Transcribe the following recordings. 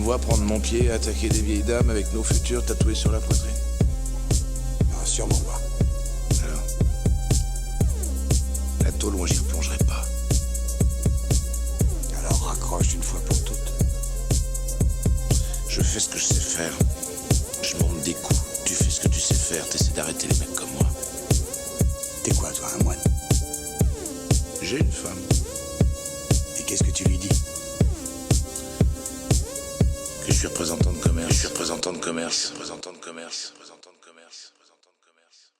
vois prendre mon pied et attaquer des vieilles dames avec nos futurs tatoués sur la poitrine? Ah, sûrement pas. Alors, la tôle, moi j'y replongerai pas. Alors raccroche une fois pour toutes. Je fais ce que je sais faire. Je monte des coups. Tu fais ce que tu sais faire. T'essaies d'arrêter les mecs comme moi. T'es quoi, toi, un moine? J'ai une femme. Et qu'est-ce que tu lui dis? Que je suis représentant de commerce. Je suis représentant de commerce. Représentant de commerce. Représentant de commerce. Représentant de commerce.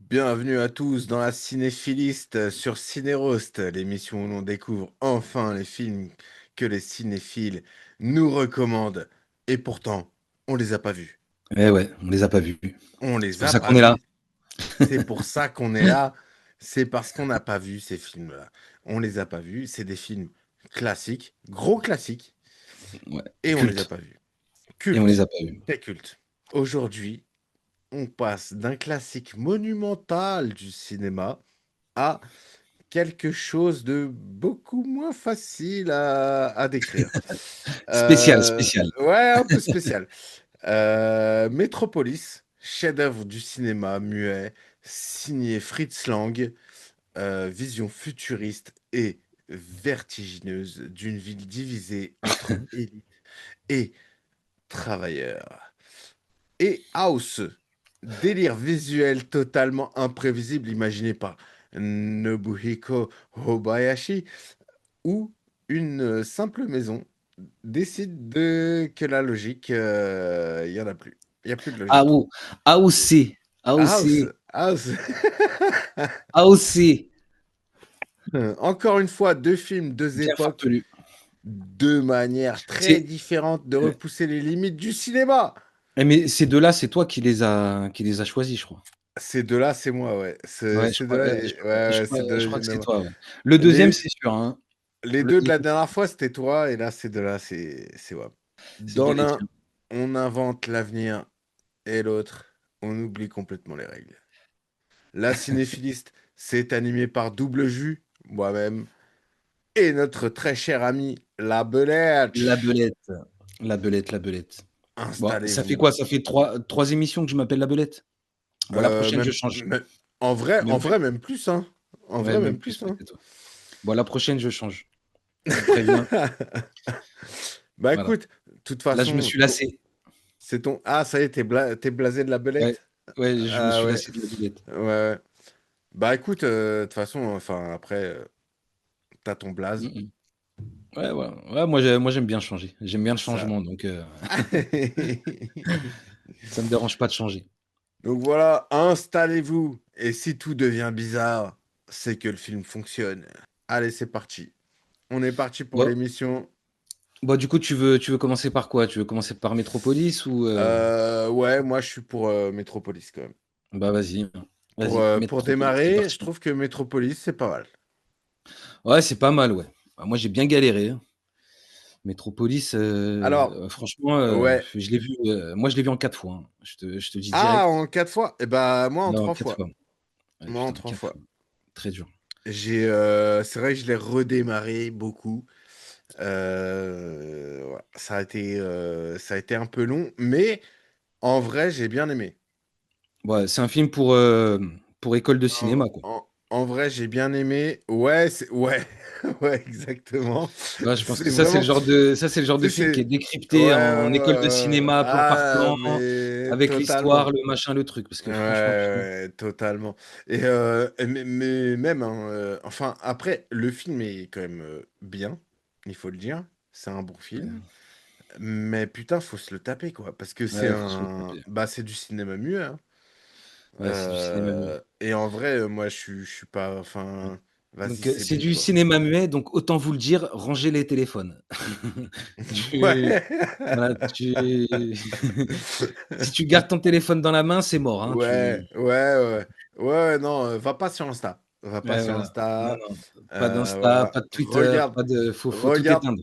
Bienvenue à tous dans la Cinéphiliste sur Cinéroast, l'émission où l'on découvre enfin les films que les cinéphiles nous recommandent. Et pourtant, on les a pas vus. Eh ouais, on les a pas vus. On les C'est pour a ça pas qu'on est là. vus. C'est pour ça qu'on est là. C'est parce qu'on n'a pas vu ces films-là. On les a pas vus. C'est des films classiques, gros classiques, Ouais. et on Culte. les a pas vus. Et on les a pas vus. Très culte. Aujourd'hui, on passe d'un classique monumental du cinéma à quelque chose de beaucoup moins facile à décrire. Spécial, spécial. Ouais, un peu spécial. Metropolis, chef-d'œuvre du cinéma muet, signé Fritz Lang, vision futuriste et vertigineuse d'une ville divisée entre élite et travailleurs. Et House, délire visuel totalement imprévisible imaginé par Nobuhiko Obayashi, où une simple maison décide que la logique, il y en a plus. Il n'y a plus de Ah logique. ou AOC. House, AOC. House. AOC. Encore une fois, deux films, deux Bien époques, farfelu. deux manières très C'est- différentes de repousser les limites du cinéma. Mais ces deux-là, c'est toi qui les as choisis, je crois. Ces deux-là, c'est moi, ouais. Ouais, Ces deux-là, ces deux-là, je j'ai crois que de c'est moi. toi. Ouais. Le deuxième, Les, c'est sûr. Hein. les Le deux de la deuxième, dernière fois, c'était toi, et là, ces deux-là, c'est ouais. c'est bien Dans les l'un, tiens. on invente l'avenir, et l'autre, on oublie complètement les règles. La cinéphiliste, c'est animé par Double Jus, moi-même, et notre très cher ami, la Belette. La belette. La belette, la belette. Bon, ça fait Installez-vous. quoi? Ça fait trois émissions que je m'appelle la belette. Bon, la prochaine, je change. En Même plus? vrai, même plus, hein. En Ouais, vrai, même même plus plus, hein. peut-être. Bon, la prochaine, je change. Je vous préviens. Bah Voilà. écoute, de toute Là, je me façon, suis lassé. c'est ton... Ah, ça y est, t'es blasé de la Ouais, Belette? ouais, je me Ah suis ouais, lassé de la belette. ouais. Bah écoute, de toute façon, enfin, après, t'as ton blaze. Mm, mm. Ouais, ouais, ouais, moi j'aime bien changer. J'aime bien le Ça. changement, donc ça me dérange pas de changer. Donc voilà, installez-vous. Et si tout devient bizarre, c'est que le film fonctionne. Allez, c'est parti. On est parti pour Bon, l'émission. bon, du coup, tu veux commencer par quoi? Tu veux commencer par Metropolis ou Ouais, moi je suis pour Metropolis quand même. Bah vas-y, vas-y, Pour Metropolis, c'est démarrer, je parti. trouve que Metropolis, c'est pas mal. Ouais, c'est pas mal, ouais. Bah, moi j'ai bien galéré. Hein. Metropolis, Alors, franchement, ouais. je l'ai vu, moi je l'ai vu en 4 fois. Hein. Je te dis Ah, direct. en 4 fois? Eh ben, moi en Non, en 3 4 fois. fois. Ouais, Moi en putain, 3 4 fois. fois. Très dur. C'est vrai que je l'ai redémarré beaucoup. Ouais, ça a été un peu long, mais en vrai, j'ai bien aimé. Ouais, c'est un film pour école de En, cinéma, quoi. en vrai, j'ai bien aimé. Ouais, ouais, ouais, exactement. Ouais, je pense C'est que ça, c'est vraiment, le genre de tu sais, film qui est ouais, décrypté en ouais, école de cinéma, plan par ah, plan, mais avec l'histoire, totalement. le machin, le truc. Parce Ouais, que franchement, putain. ouais, totalement. Mais même, hein, enfin, après, le film est quand même bien, il faut le dire. C'est un bon film. Mais putain, faut se le taper, quoi. Parce que c'est Ouais, faut se le taper. bah, c'est du cinéma muet, hein. Ouais, c'est du cinéma muet. Et en vrai, moi, je suis pas. Enfin, vas-y, Donc, c'est c'est bon, du quoi. cinéma muet, donc autant vous le dire, rangez les téléphones. Tu, Ouais. voilà, si tu gardes ton téléphone dans la main, c'est mort. Hein, Ouais, ouais, ouais. Ouais, non, va pas sur Insta. Va pas Ouais, sur voilà. Non, Insta. non, pas d'Insta, Voilà. pas de Twitter, Regarde, faut tout regarde, éteindre.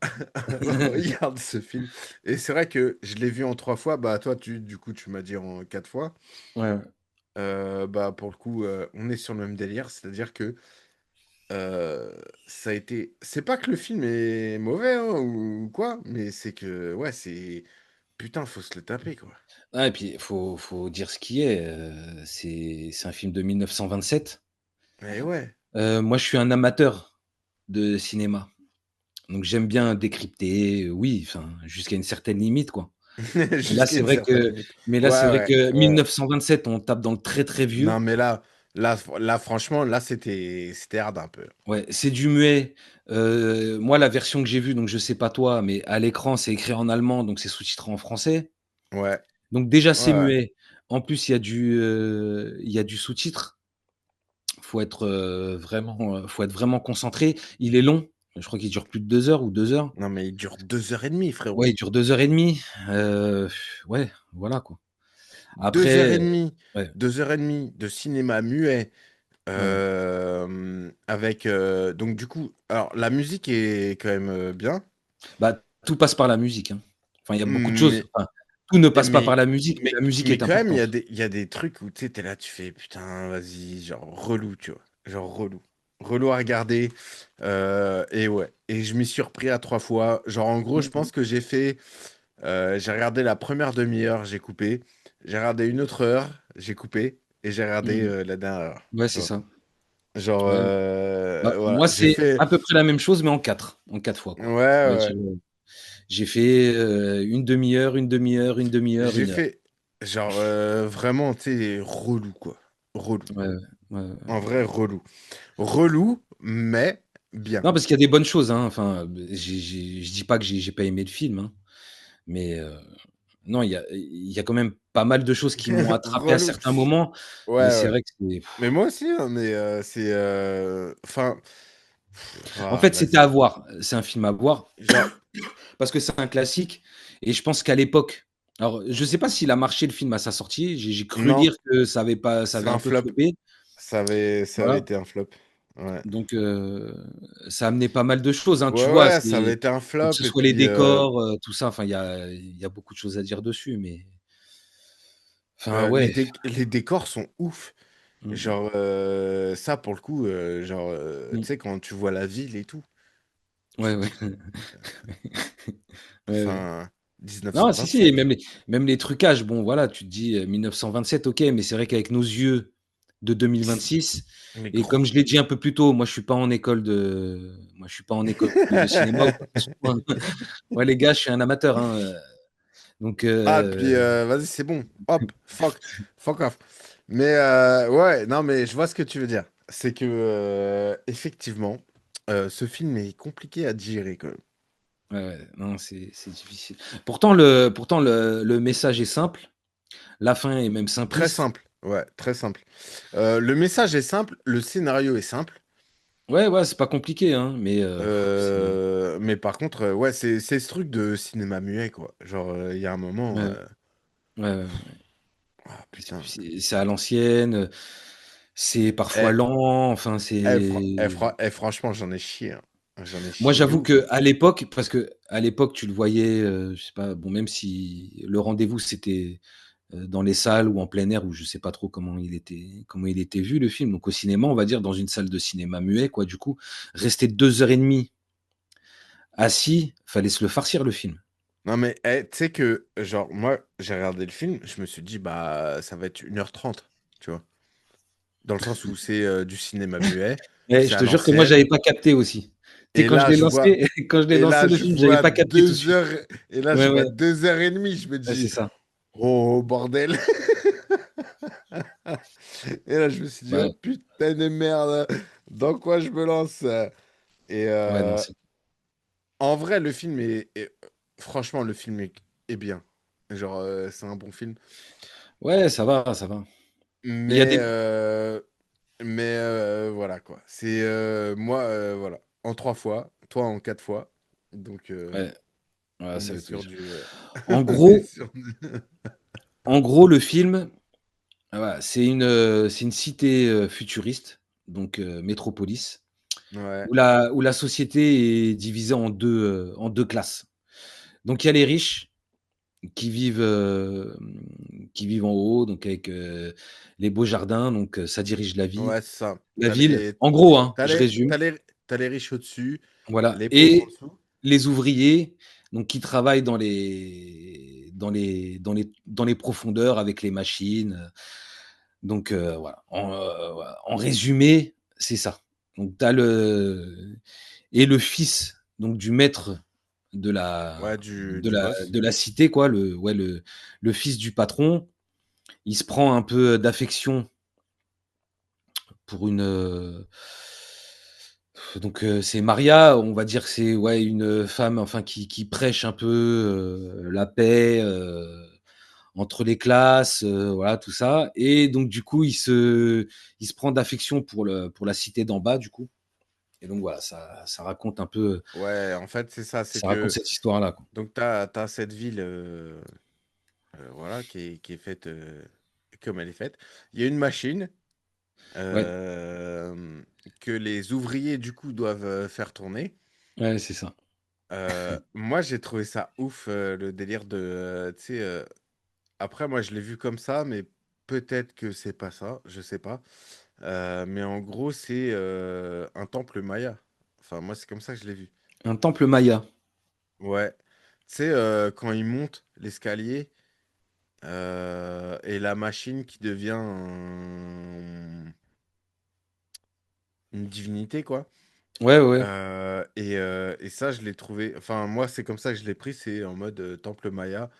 regarde ce film. Et c'est vrai que je l'ai vu en 3 fois. Bah, toi, du coup, tu m'as dit en 4 fois. Ouais, ouais. Bah, pour le coup, on est sur le même délire. C'est-à-dire que Heu, ça a été c'est pas que le film est mauvais, hein, ou quoi, mais c'est que, ouais, c'est putain, faut se le taper, quoi. Ah et puis faut dire ce qui est, c'est un film de 1927. Mais ouais, Moi, je suis un amateur de cinéma, donc j'aime bien décrypter, oui, enfin, jusqu'à une certaine limite, quoi. Mais là, jusqu'à c'est une vrai certaine que limite. mais là, Ouais, c'est vrai ouais, que ouais. 1927, on tape dans le très, très Non, vieux. mais là, franchement, là, c'était hard un peu. Ouais, c'est du muet. Moi, la version que j'ai vue, donc je sais pas toi, mais à l'écran, c'est écrit en allemand, donc c'est sous-titré en français. Ouais, Donc déjà, ouais, c'est ouais. muet. En plus, il y a du sous-titre. Faut être vraiment concentré. Il est long. Je crois qu'il dure plus de 2 heures ou 2 heures. Non, mais il dure 2 heures et demie, Ouais, frérot. il dure 2 heures et demie. Ouais, voilà quoi. 2 heures Après, et demie, ouais, 2 heures et demie de cinéma muet, ouais. avec, donc du coup, alors la musique est quand même, bien, Bah, tout passe par la musique, hein. Enfin, il y a beaucoup de choses. mais Enfin, tout ne passe pas par mais la musique, mais la musique mais est quand même, importante. il y a des trucs où, tu sais, tu là, tu fais: «Putain, vas-y», genre relou, tu vois? Genre relou. Relou à regarder, et ouais, et je m'y suis repris à 3 fois. Genre, en gros, je Mmh mh. pense que j'ai regardé la première demi heure, j'ai coupé. J'ai regardé une autre heure, j'ai coupé et j'ai regardé, Mmh. la dernière heure, Ouais, tu c'est vois? ça. Genre, Ouais. Bah, voilà, moi, j'ai c'est fait à peu près la même chose, mais en 4 fois, ouais, quoi. On va ouais, dire, j'ai fait, une demi heure, une demi heure, une demi heure, j'ai 1 heure. fait genre, vraiment, tu sais, relou, quoi. Relou. Ouais, ouais. Ouais, ouais, ouais. En vrai, relou. Relou, mais bien. Non, parce qu'il y a des bonnes choses, hein. Enfin, je dis pas que j'ai pas aimé le film, hein, mais non, il y a quand même pas mal de choses qui m'ont attrapé à Relou. certains moments, Ouais, mais c'est ouais. vrai que c'est Mais moi aussi, hein, mais c'est, enfin, en ah, fait, c'était à vas-y. voir. C'est un film à voir Genre, parce que c'est un classique et je pense qu'à l'époque alors, je sais pas s'il a marché le film à sa sortie, j'ai cru non, lire que ça c'est avait un un peu flop. floppé, Ça avait voilà. été un flop. Ouais. Donc ça a amené pas mal de choses, hein, tu Ouais, vois? ouais, ça avait C'est été un que flop ce et soit les puis, décors, tout ça, enfin, il y a beaucoup de choses à dire dessus, mais enfin, ouais. les décors sont ouf. Mmh mh. Genre, ça pour le coup, genre, tu Mmh. sais, quand tu vois la ville et tout, Ouais, ouais. Ouais, ouais. enfin, Non, si, si, et 1927. même les trucages, bon, voilà, tu te dis, 1927, OK, mais c'est vrai qu'avec nos yeux de 2026 Mais et comme gros, je l'ai dit un peu plus tôt, moi, je suis pas en école de cinéma ou quoi que ce soit. Ouais, les gars, je suis un amateur, hein, donc ah, puis, vas-y, c'est bon. Hop, fuck off. Mais, ouais, non, mais je vois ce que tu veux dire. C'est que, effectivement, ce film est compliqué à digérer quand même. ouais, ouais, non, c'est difficile. Pourtant le message est simple, la fin est même Très simpliste. simple, ouais, très simple. Le message est simple, le scénario est simple. Ouais, ouais, c'est pas compliqué, hein, mais c'est Mais par contre, ouais, c'est ce truc de cinéma muet, quoi. Genre, il y a un moment, ouais, ouais, ouais, ouais. ah putain. C'est à l'ancienne, c'est parfois Eh, lent, enfin c'est franchement, j'en ai chié, hein. J'en ai moi chié de j'avoue ouf, hein. qu'à l'époque parce qu'à l'époque tu le voyais, je sais pas, bon même si le rendez-vous c'était, dans les salles ou en plein air ou je sais pas trop comment il était vu le film, donc au cinéma, on va dire dans une salle de cinéma muet quoi du coup, rester 2 heures et demie assis, fallait se le farcir le film. Non, mais tu sais que, genre, moi, j'ai regardé le film, je me suis dit, bah, ça va être 1h30, tu vois. Dans le sens où c'est du cinéma muet, Et c'est je à te jure que moi l'ancienne. j'avais pas capté aussi. Tu sais Et là, je vois, quand je l'ai et lancé là, le je film, j'avais vois pas capté tout de 2 suite. heures, et là, je Ouais, vois ouais, 2 heures et demie. Je me ouais, c'est dis, ça. oh, bordel. Et là, je me suis dit, Bah, oh putain de merde, dans quoi je me lance? Et ouais, non, c'est en vrai, le film franchement, le film est bien. Genre, c'est un bon film. ouais, ça va, ça va. Mais il y a Mais, des voilà quoi. C'est moi, voilà, en 3 fois, toi en 4 fois. Donc, ouais, ouais, on ça est fait sur plaisir. du. En On est gros sur du. en gros, le film, voilà, c'est une cité, futuriste, donc Métropolis, Ouais, où la société est divisée en 2 classes. Donc il y a les riches qui vivent, en haut, donc avec, les beaux jardins, donc ça dirige Ouais, c'est ça. la T'as ville. les En gros, hein, t'as je les résume, t'as les tu les riches au-dessus, voilà les pauvres en et dessous. les ouvriers, donc qui travaillent dans les profondeurs avec les machines, donc voilà. En résumé, c'est ça. Donc tu as le fils donc du maître Ouais, du boss. de la cité quoi, le fils du patron, il se prend un peu d'affection pour c'est Maria, on va dire que c'est, ouais, une femme, enfin, qui prêche un peu, la paix, entre les classes, voilà, tout ça et donc du coup, il se prend d'affection pour la cité d'en bas, du coup et donc voilà, ça raconte un peu, Ouais, en fait, c'est ça, c'est ça raconte que cette histoire-là, quoi. donc t'as cette ville, voilà, qui est faite, comme elle est faite. Il y a une machine, Ouais, hem, que les ouvriers, du coup, doivent, faire tourner. ouais, c'est ça. Moi, j'ai trouvé ça ouf, le délire de, tu sais, après moi, je l'ai vu comme ça, mais peut-être que c'est pas ça, je sais pas. Mais en gros, c'est, un temple maya. Enfin, moi, c'est comme ça que je l'ai vu. Un temple maya. Ouais. Tu sais, quand ils montent l'escalier, et la machine qui devient une divinité, quoi. Ouais, ouais, ouais. Et ça, je l'ai trouvé. Enfin, moi, c'est comme ça que je l'ai pris. C'est en mode temple maya.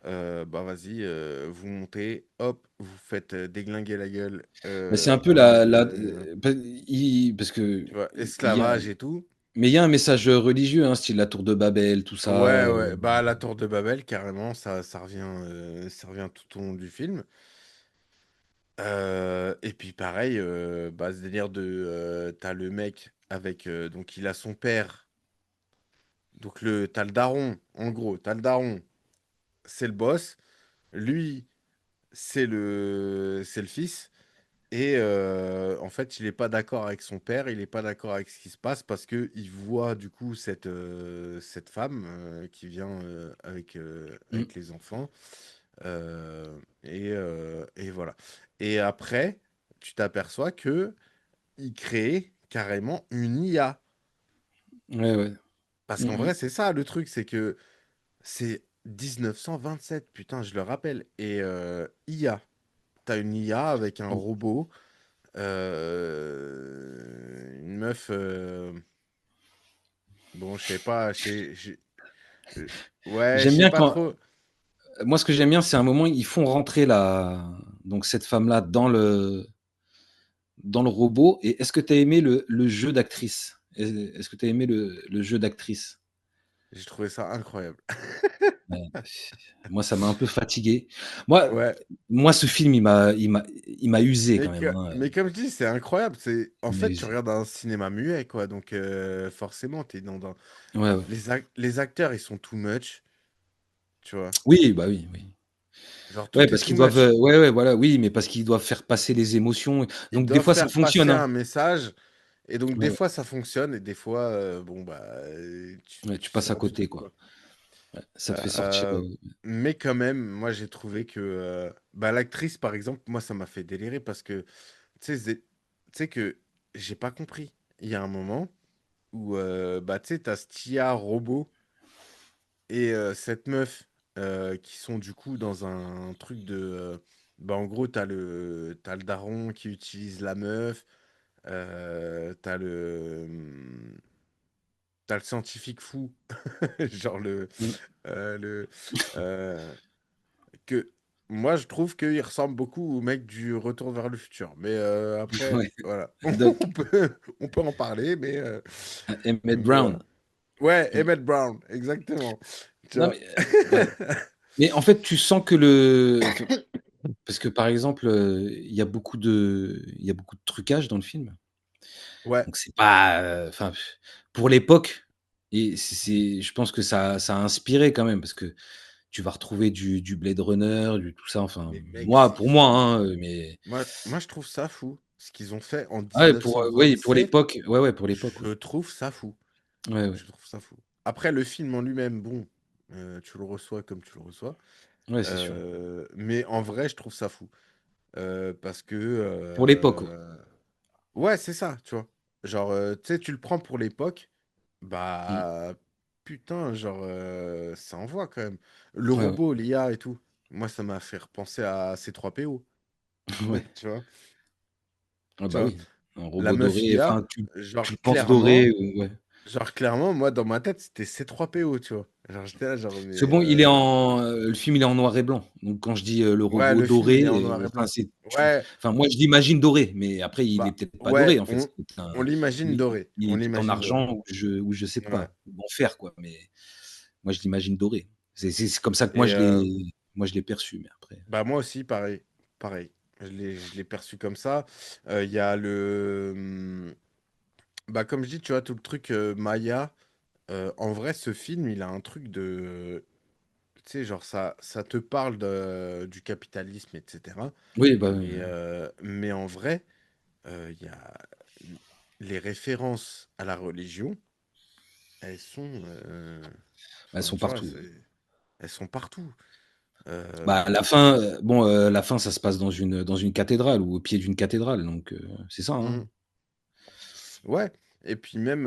Bah, vas-y, vous montez, hop, vous faites déglinguer la gueule Bah, c'est un peu en mode, pa il parce que tu vois, il y a esclavage et tout. mais il y a un message, religieux, hein, style la tour de Babel, tout ça, Ouais, ouais, bah la tour de Babel, carrément, ça revient tout au long du film. Et puis pareil, bah, ce délire de, t'as le mec avec, donc il a son père, donc t'as le daron, en gros, t'as le daron, c'est le boss, lui, c'est le fils, et en fait, il est pas d'accord avec son père, il est pas d'accord avec ce qui se passe parce que il voit du coup cette femme qui vient mmh, avec les enfants. Et voilà. Et après, tu t'aperçois que il crée carrément une IA. ouais, ouais. Parce Mmh qu'en mh. vrai, c'est ça le truc, c'est que c'est 1927, putain, je le rappelle. Et IA. T'as une IA avec un robot, une meuf. Bon, je sais pas, euh, ouais, je J'aime sais bien pas quand trop. moi, ce que j'aime bien, c'est un moment, ils font rentrer cette femme-là dans le robot et est-ce que tu as aimé le jeu d'actrice? Est-ce que tu as aimé le jeu d'actrice? J'ai trouvé ça incroyable. Ouais, moi, ça m'a un peu fatigué. Moi Ouais. moi, ce film, il m'a usé quand même, hein, Mais comme je dis, c'est incroyable. En il m'a fait, tu usé. regardes un cinéma muet, quoi. Donc, forcément, t'es dans. Ouais, ouais. Les acteurs, ils sont too much, tu vois. Oui, bah, oui, oui. Genre, Ouais, tout est parce too qu'ils doivent, much. ouais, ouais, voilà, oui, mais parce qu'ils doivent faire passer les émotions. Ils Donc des doivent fois, ça faire fonctionne, passer hein. un message. Et donc, Ouais, des ouais. fois, ça fonctionne. Et des fois, bon, bah, Ouais, tu tu passes à sors du côté, truc, quoi. quoi. Ouais, ça te fait sortir, Euh, mais quand même, moi, j'ai trouvé que. Bah, l'actrice, par exemple, moi, ça m'a fait délirer parce que, tu sais que j'ai pas compris. Il y a un moment où, bah, tu sais, t'as ce IA robot et cette meuf qui sont du coup dans un truc de. Bah, en gros, t'as le daron qui utilise la meuf, t'as t'as le scientifique fou, genre mmh. euh, le, euh, que moi je trouve qu'il ressemble beaucoup au mec du Retour vers le futur. Mais après, Ouais, voilà, Doc, on peut en parler, Emmett mais voilà. Brown. Ouais, Mmh. Emmett Brown, exactement. Tu Non vois. mais ouais. Mais en fait, tu sens que parce que par exemple, il y a beaucoup de trucage dans le film. Ouais, Donc c'est pas, enfin, pour l'époque et je pense que ça a inspiré quand même parce que tu vas retrouver du Blade Runner, du tout ça, enfin, mais mec, moi, c'est pour moi, fou. hein, mais Moi, je trouve ça fou. Ce qu'ils ont fait en ah ouais, oui, pour 1927, l'époque, ouais, pour l'époque, je ouais. trouve ça fou. Ouais, ouais. Je trouve ça fou. Après, le film en lui-même, bon. tu le reçois comme tu le reçois. Ouais, c'est sûr. Mais en vrai, je trouve ça fou. Parce que, Pour l'époque, quoi. ouais, c'est ça, tu vois. Genre, tu sais, tu le prends pour l'époque, Mmh. bah, putain, genre, ça envoie quand même. Le Ouais, ouais. robot, l'IA et tout. Moi, ça m'a fait repenser à C3PO, Ouais. tu vois. Ah Tu bah vois. oui, un La robot meuf doré, IA, enfin, tu genre, le penses doré, ouais. clairement, moi, dans ma tête, c'était C3PO, tu vois. Genre, j'étais là, genre, C'est mais, bon, le film, il est en noir et blanc. Donc quand je dis, le ouais, robot le film, il est en doré, noir et enfin, blanc. c'est tu Ouais, enfin, moi, je l'imagine doré, mais après, il est bah, peut-être pas doré, ouais, en fait. C'est peut-être on l'imagine doré. il On est peut-être en l'imagine doré. argent ou je sais Ouais. pas, ou en fer, quoi, mais moi, je l'imagine doré. C'est comme ça que Et, moi, je l'ai perçu, mais après bah, moi aussi, pareil. Pareil. Je l'ai perçu comme ça. Il y a bah, comme je dis, tu vois, tout le truc Maya. En vrai, ce film, il a un truc de. Tu sais, genre, ça te parle du capitalisme, etc. oui, bah, Mais en vrai, il y a les références à la religion, elles sont. elles Enfin, sont tu vois, partout. elles sont partout. Bah, la fin, bon, la fin, ça se passe dans une cathédrale ou au pied d'une cathédrale, donc c'est ça, hein. Mm. Ouais, et puis même,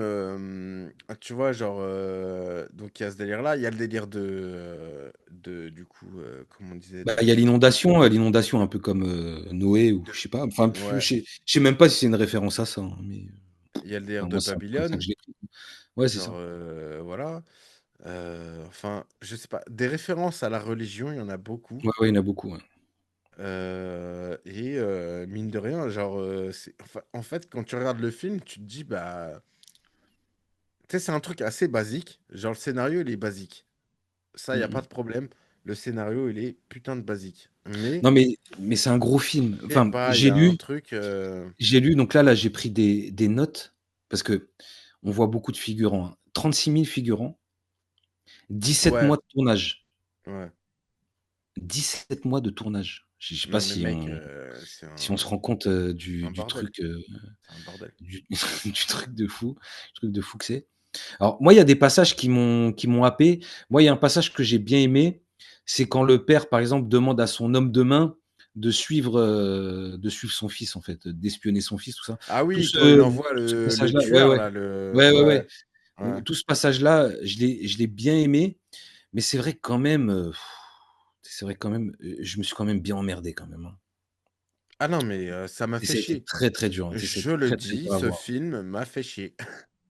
tu vois, genre, donc il y a ce délire-là, il y a le délire du coup, comment on disait, Bah, il y a l'inondation un peu comme, Noé ou de- je sais pas, enfin, ouais, je sais même pas si c'est une référence à ça, hein, mais il y a le délire enfin, de moi, c'est un peu comme ça que Babylone, je l'ai pris. Ouais, c'est genre, ça. voilà, enfin, je sais pas, des références à la religion, il y en a beaucoup, Ouais, ouais, il y en a beaucoup, ouais. et mine de rien, genre, en fait, quand tu regardes le film, tu te dis, bah, tu sais, c'est un truc assez basique, genre, le scénario, il est basique. Ça, il y Mmh a pas mh. de problème. Le scénario, il est putain de basique. Mais, Non, mais c'est un gros film. je sais Enfin, pas, il y a un truc. j'ai lu, donc là, j'ai pris des notes parce qu'on voit beaucoup de figurants, hein. 36 000 figurants, 17 Ouais, mois de tournage. ouais. 17 mois de tournage. Je sais pas Non, mais mec, c'est si on se rend compte, un du bordel. truc, C'est un bordel. du truc de fou que c'est. Alors moi, il y a des passages qui m'ont happé. Moi, il y a un passage que j'ai bien aimé, c'est quand le père, par exemple, demande à son homme de main de suivre son fils, en fait, d'espionner son fils, tout ça. Ah Tout oui, quand ce il envoie tout ce le passage-là, ouais, tueur, ouais. là, Ouais, ouais, Ouais, ouais. ouais. Tout ce passage-là, je l'ai bien aimé, mais c'est vrai que quand même, c'est vrai quand même, je me suis quand même bien emmerdé quand même, hein. Ah non, mais ça m'a Et fait ça a été chier. très, très dur, hein. Ça a Je été le très, très dis, dur à ce voir. film m'a fait chier.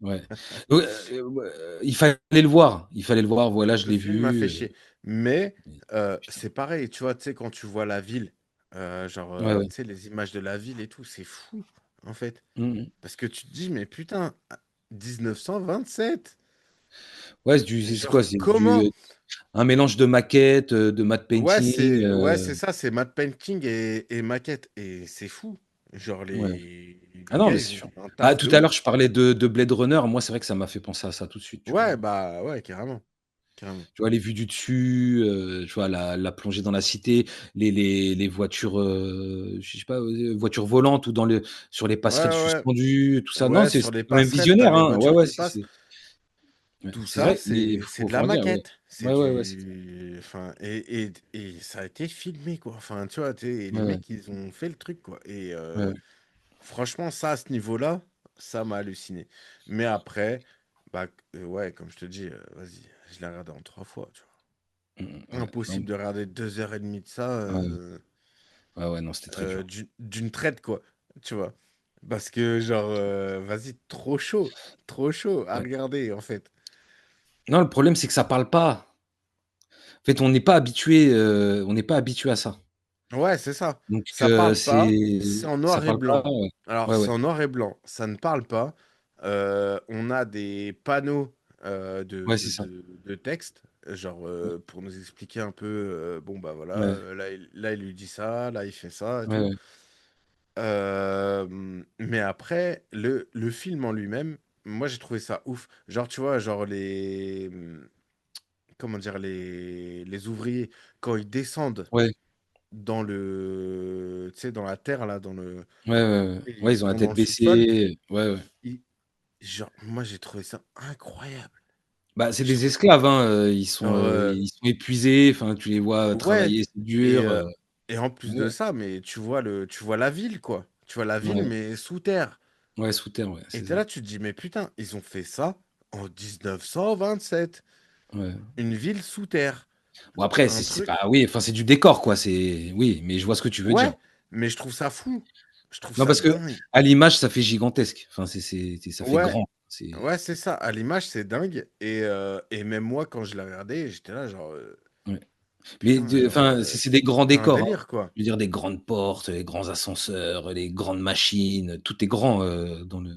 Ouais. Ouais, ouais, il fallait le voir. Il fallait le voir, voilà, je Ce l'ai film m'a fait vu, chier. Mais mais putain. c'est pareil, tu vois, tu sais, quand tu vois la ville, genre, Ouais, ouais. tu sais, les images de la ville et tout, c'est fou, en fait. Mmh mh. Parce que tu te dis, mais putain, 1927. Ouais, c'est Genre, quoi? C'est du, comment? un mélange de maquettes, de matte painting, C'est ça, c'est matte painting et maquette. Et c'est fou. Genre, ouais. Ah les non, gars, mais ils c'est ont sûr. fait un Ah, taf tout de à l'heure, ouf. je parlais de Blade Runner. Moi, c'est vrai que ça m'a fait penser à ça tout de suite, tu vois? Ouais, bah ouais, carrément. Carrément. Tu vois, les vues du dessus, tu vois, la plongée dans la cité, les voitures, je sais pas, voitures volantes ou sur les Ouais, passerelles ouais. suspendues, tout ça. Non, Ouais, sur c'est les quand même passerelles, t'as visionnaire, les hein. Ouais, voitures ouais, qui passent. ouais, Tout c'est ça, vrai, mais c'est de faut la en dire, ouais. maquette. C'est Ouais, ouais, ouais, c'est ça. du. Enfin, et ça a été filmé, quoi. Enfin, tu vois, Ouais, les ouais, mecs, ils ont fait le truc, quoi. Et ouais, ouais. franchement, ça, à ce niveau-là, ça m'a halluciné. Mais après, bah, ouais, comme je te dis, vas-y, je l'ai regardé en 3 fois, tu vois. Mmh mh, ouais. Non, Impossible de regarder 2 heures et demie de ça ouais, ouais, ouais, non, c'était très dur. d'une traite, quoi. Tu vois. Parce que, genre, vas-y, trop chaud à Ouais. regarder, en fait. Non, le problème, c'est que ça parle pas. En fait, on n'est pas habitué à ça. Ouais, c'est ça. Donc Ça parle pas, c'est c'est en ça noir et parle pas, blanc. ouais. Alors, Ouais, c'est ouais. en noir et blanc, ça ne parle pas. On a des panneaux Ouais, c'est ça. de texte, genre Ouais, pour nous expliquer un peu, bon, bah voilà, ouais, là, il lui dit ça, là, il fait ça et ouais, tout. ouais. Mais après, le film en lui-même, moi, j'ai trouvé ça ouf. Genre, tu vois, genre comment dire, les ouvriers, quand ils descendent Ouais, tu sais, dans la terre, là, ouais, ouais, ouais. Ouais, ils ils ont la vont dans tête le sous-sol. baissée. Ouais, ouais. Genre, moi, j'ai trouvé ça incroyable. Bah, c'est Je des trouve esclaves, hein, heu, ils sont épuisés, enfin, tu les vois ouais travailler, c'est et dur, et en plus de ouais, ça, mais tu vois la ville, quoi. Tu vois la ville, ouais, mais sous terre ouais, sous terre, ouais, et c'est tu ça. là, tu te dis: «Mais putain, ils ont fait ça en 1927, Ouais. une ville sous terre». Bon après, Un c'est truc pas oui, enfin, c'est du décor, quoi, c'est oui, mais je vois ce que tu veux dire. ouais, mais je trouve ça fou. Je trouve Non, ça parce que dingue. à l'image, ça fait gigantesque. Enfin, ça fait Ouais, grand. C'est ouais, c'est ça. À l'image, c'est dingue et même moi, quand je l'ai regardé, j'étais là genre, ouais. Mais putain, de genre, enfin, c'est des grands c'est un décors, hein. délire, quoi. Je veux dire des grandes portes, les grands ascenseurs, les grandes machines, tout est grand, dans le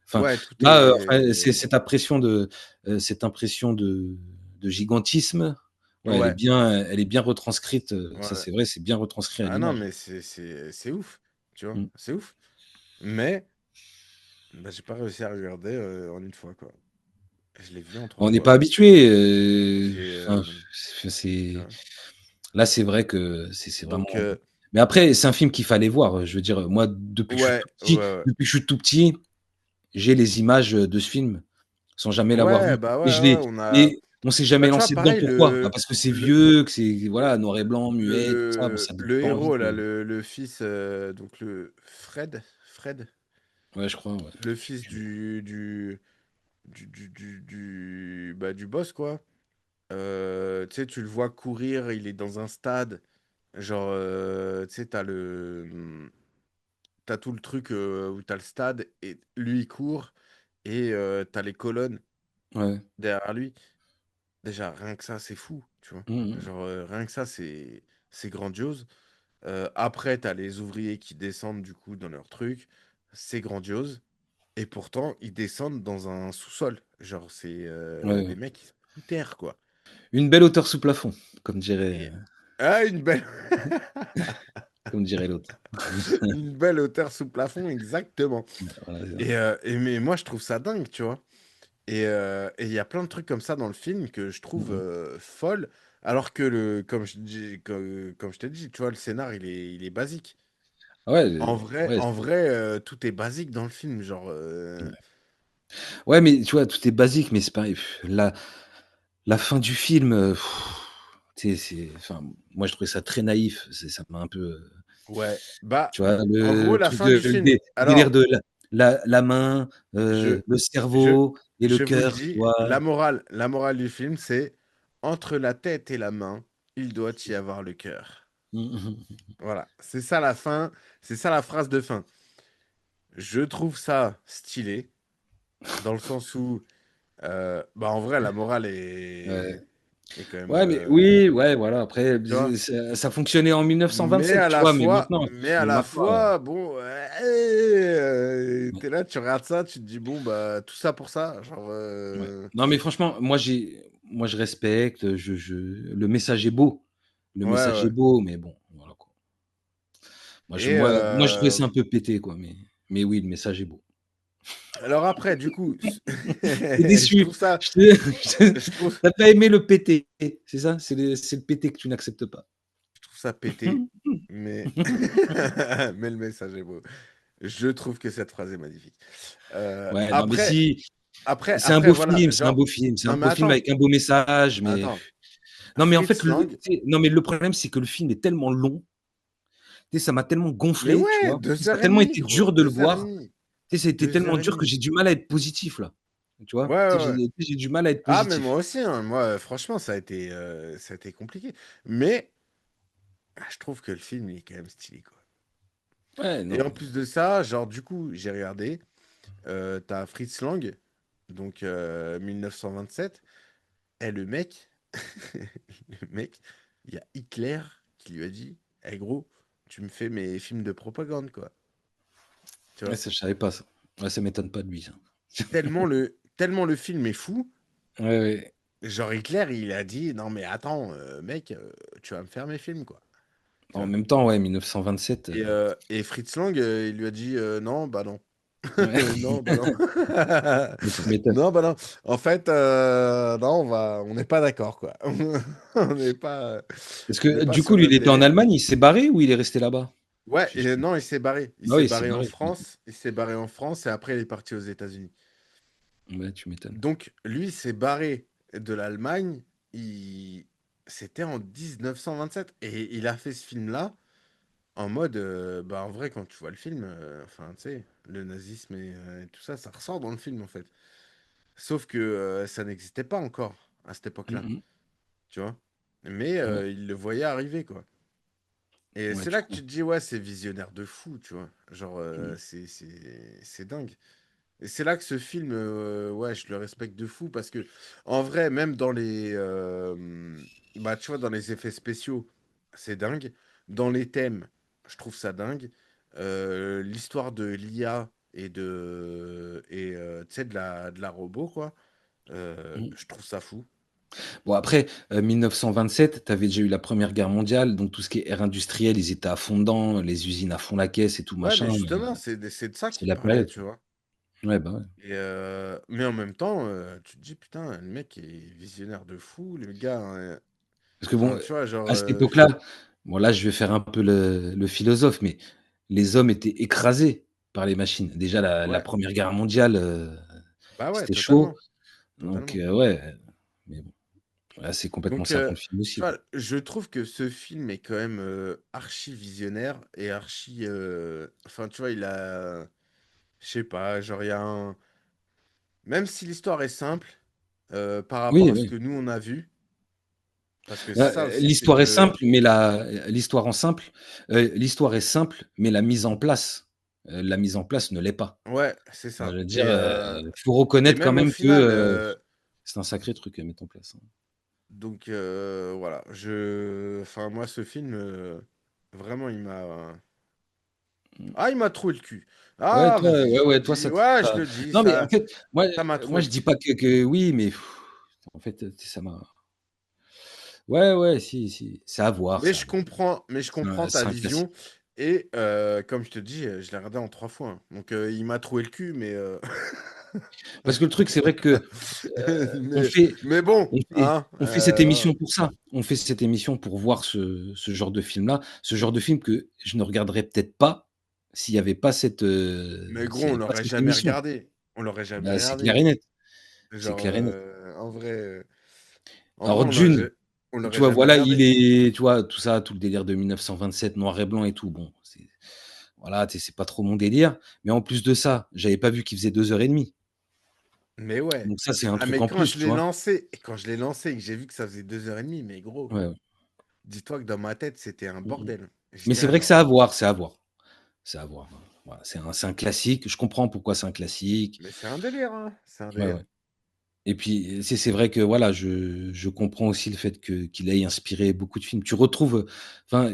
enfin, Ouais, tout là, enfin, c'est est cette impression de gigantisme, ouais, ouais, elle est bien retranscrite, ça ouais. c'est vrai, c'est bien retranscrit à Ah non, l'image. mais c'est ouf, tu vois? Mmh. C'est ouf. Mais, bah, j'ai pas réussi à regarder, en une fois, quoi. Je l'ai vu en 3 On n'est fois. pas habitué, J'ai, enfin, tu c'est vois? là, c'est vrai que c'est vraiment Donc, mais après, c'est un film qu'il fallait voir, je veux dire, moi, ouais, ouais, ouais. depuis que je suis tout petit, j'ai les images, de ce film, sans jamais l'avoir Ouais, vu bah, et ouais, je ouais, l'ai on a et on s'est bah, jamais tu vois, lancé dedans. pareil, Pourquoi? Bah, parce que c'est le vieux, que c'est voilà, noir et blanc, muet, tout ça, bah, ça donne le pas envie héros là, de le fils, donc le Fred, ouais, je crois, ouais. le fils bah, du boss quoi. Tu sais, tu le vois courir, il est dans un stade, genre, tu sais, tu tout le truc, où t'as le stade et lui il court et tu les colonnes Ouais. derrière lui. Déjà rien que ça, c'est fou, tu vois? Mmh mh. Genre, rien que ça, c'est grandiose. Après, tu les ouvriers qui descendent du coup dans leur truc, c'est grandiose et pourtant ils descendent dans un sous-sol. Genre c'est, Ouais, les ouais. mecs ils sont sous terre quoi Une belle hauteur sous plafond, comme dirait, et ah une belle comme dirait l'autre. une belle hauteur sous plafond exactement Voilà, c'est ça. et mais moi je trouve ça dingue, tu vois? Et il y a plein de trucs comme ça dans le film que je trouve, Mmh mh. folles alors que le comme je t'ai dit, tu vois, le scénar il est basique. Ah ouais, ouais, En vrai, tout est basique dans le film, genre, ouais. Ouais, mais tu vois, tout est basique, mais c'est pareil, la fin du film, tu sais, c'est enfin, moi, je trouvais ça très naïf. Ça m'a un peu, ouais, bah, tu vois, en gros, le la truc fin de du film le délire alors, de la main, je le je cerveau et le je vous le cœur, tu dis, vois? la morale du film, c'est: «Entre la tête et la main, il doit C'est y ça. avoir le cœur». Mmh mh, mmh. Voilà, c'est ça la fin, c'est ça la phrase de fin. Je trouve ça stylé, dans le sens où, bah, en vrai, la morale est Ouais. est quand même, Ouais, mais oui, ouais, voilà, après, tu vois? ça fonctionnait en Mais 1927, à tu la vois? Mais fois maintenant, mais à mais la maintenant, fois, bon, tu là, tu regardes ça, tu te dis: «Bon, bah, tout ça pour ça?» genre, ouais. Non, mais franchement, moi, je respecte, le message est beau. Le ouais, message est ouais beau, mais bon, voilà, quoi. et Moi, je trouvais ça un peu pété, quoi, mais oui, le message est beau. alors après, du coup, Tu es je déçu. trouve ça Je te je trouve tu pas aimé le pété, c'est ça? C'est le pété que tu n'acceptes pas. je trouve ça pété, mais mais le message est beau. Je trouve que cette phrase est magnifique. Ouais, non, mais Après si, après c'est un après beau voilà, film, c'est un genre beau film, c'est un non mais beau film attends, avec un beau message, mais attends, non, mais en fait, Fritz Lang tu sais non, mais le problème, c'est que le film est tellement long, tu sais, ça m'a tellement mais gonflé, tu ouais, vois? 2 Ça a heures et tellement demie été gros, dur de le 2 heures et voir, demie, tu sais, ça a été 2 tellement heures et dur que demie. j'ai du mal à être positif, là. Tu Ouais, vois? Tu sais, ouais, ouais. j'ai du mal à être Ah mais moi positif. aussi, hein, moi, franchement ça a été compliqué. Mais, je trouve que le film il est quand même stylé, quoi. Ouais, Et non, en plus de ça, genre du coup, j'ai regardé, tu Fritz Lang, donc 1927 et le mec le mec, il y a Hitler qui lui a dit: «Eh gros, tu me fais mes films de propagande, quoi». Tu ouais, vois? ça, je savais pas ça. Ouais, ça m'étonne pas de lui, ça. Tellement le film est fou, Ouais, ouais. genre Hitler, il a dit: «Non mais attends, mec, tu vas me faire mes films, quoi». Tu En vois? même temps, ouais, 1927, Et Fritz Lang, il lui a dit: «Non, bah non. ouais. Non, bah non. Tu m'étonnes. Non, bah non. En fait, non, on n'est pas d'accord, quoi. On n'est pas, Parce on n'est que, pas du sur coup, le lui, il même était en délire». Allemagne, il s'est barré ou il est resté là-bas? Ouais Je sais et plus. non, il s'est barré. Il Bah s'est oui, il s'est barré en barré. France et après il est parti aux États-Unis. Ouais, tu m'étonnes. Donc lui, il s'est barré, de l'Allemagne, c'était en 1927. Et il a fait ce film-là en mode, bah en vrai, quand tu vois le film, enfin, tu sais, le nazisme et tout ça, ça ressort dans le film en fait. Sauf que ça n'existait pas encore à cette époque-là, Mhm. tu vois. Mais Ouais, il le voyait arriver, quoi. Et ouais, c'est tu là que crois. tu te dis, ouais, c'est visionnaire de fou, tu vois. Genre, Mhm. c'est dingue. Et c'est là que ce film, ouais, je le respecte de fou parce que, en vrai, même dans les, bah, tu vois, dans les effets spéciaux, c'est dingue. Dans les thèmes, je trouve ça dingue. L'histoire de l'IA tu sais, de la robot, quoi. Mhm. Je trouve ça fou. Bon, après, 1927, tu avais déjà eu la Première Guerre mondiale, donc tout ce qui est ère industrielle, ils étaient à fond dedans, les usines à fond la caisse et tout Ouais, mais machin. justement, c'est de ça C'est qu'il la parlait, période, tu quoi. vois. Ouais, bah ouais. Mais en même temps, tu te dis, putain, le mec est visionnaire de fou, le gars, hein. Parce que bon, Enfin, tu vois, genre, à cette époque-là, bon là, je vais faire un peu le philosophe, mais les hommes étaient écrasés par les machines. Déjà la ouais, 1re guerre mondiale, bah ouais, c'était chaud, totalement, donc totalement. ouais, mais bon, là, c'est complètement Donc, ça dans le film tu aussi, quoi. vois, je trouve que ce film est quand même archi visionnaire et archi. Enfin, tu vois, il a. Je sais pas, genre, il y a un. Même si l'histoire est simple par rapport Oui, à ce oui. que nous on a vu, parce que c'est Bah, ça aussi, c'est l'histoire est que. simple, mais l'histoire est simple, mais la mise en place ne l'est pas. Ouais, c'est Je ça. veux dire, Et, faut et reconnaître quand même au même que, final. c'est un sacré truc à mettre en place, hein. Donc, voilà. Enfin, moi, ce film, vraiment, il m'a. Mmh. Ah, il m'a troué le cul. Ouais, Ah, toi, vas-y, ouais, je le ouais, toi, dis. ça te Ouais, je ça le dis, non, mais en ça. fait, Ça m'a moi, troué je le dis cul. pas que oui, mais en fait, ça m'a ouais, ouais, si, si, c'est à voir, Mais c'est à je voir. comprends, mais je comprends ta C'est un classique. vision. Et comme je te dis, je l'ai regardé en 3 fois, hein. Donc il m'a troué le cul, mais Parce que le truc, c'est vrai que, on mais, fait mais bon, hein. on fait cette émission pour ça. On fait cette émission pour voir ce genre de film-là, ce genre de film que je ne regarderais peut-être pas Mais gros, s'il y on avait pas l'aurait cette jamais émission. regardé. On l'aurait jamais Bah, c'est clair regardé. et net, c'est Genre, clair et net. en vrai, Alors Dune, on tu l'aurait vois, jamais voilà, regardé. tu vois, tout ça, tout le délire de 1927, noir et blanc et tout, bon, voilà, tu sais, c'est pas trop mon délire. Mais en plus de ça, j'avais pas vu qu'il faisait 2 h 30. Mais ouais. Donc ça, c'est un Ah, truc mais en quand plus, je tu l'ai vois? lancé, et quand je l'ai lancé et que j'ai vu que ça faisait 2h30, mais gros, Ouais, ouais. dis-toi que dans ma tête, c'était un Mmh mh. bordel. Mais J'étais c'est là, vrai que genre, c'est à voir, c'est à voir. C'est à voir. Voilà, c'est un classique. Je comprends pourquoi c'est un classique. mais c'est un délire, hein. C'est un Ouais, délire. ouais. Et puis, c'est vrai que voilà, je comprends aussi le fait qu'il ait inspiré beaucoup de films. Tu retrouves, enfin,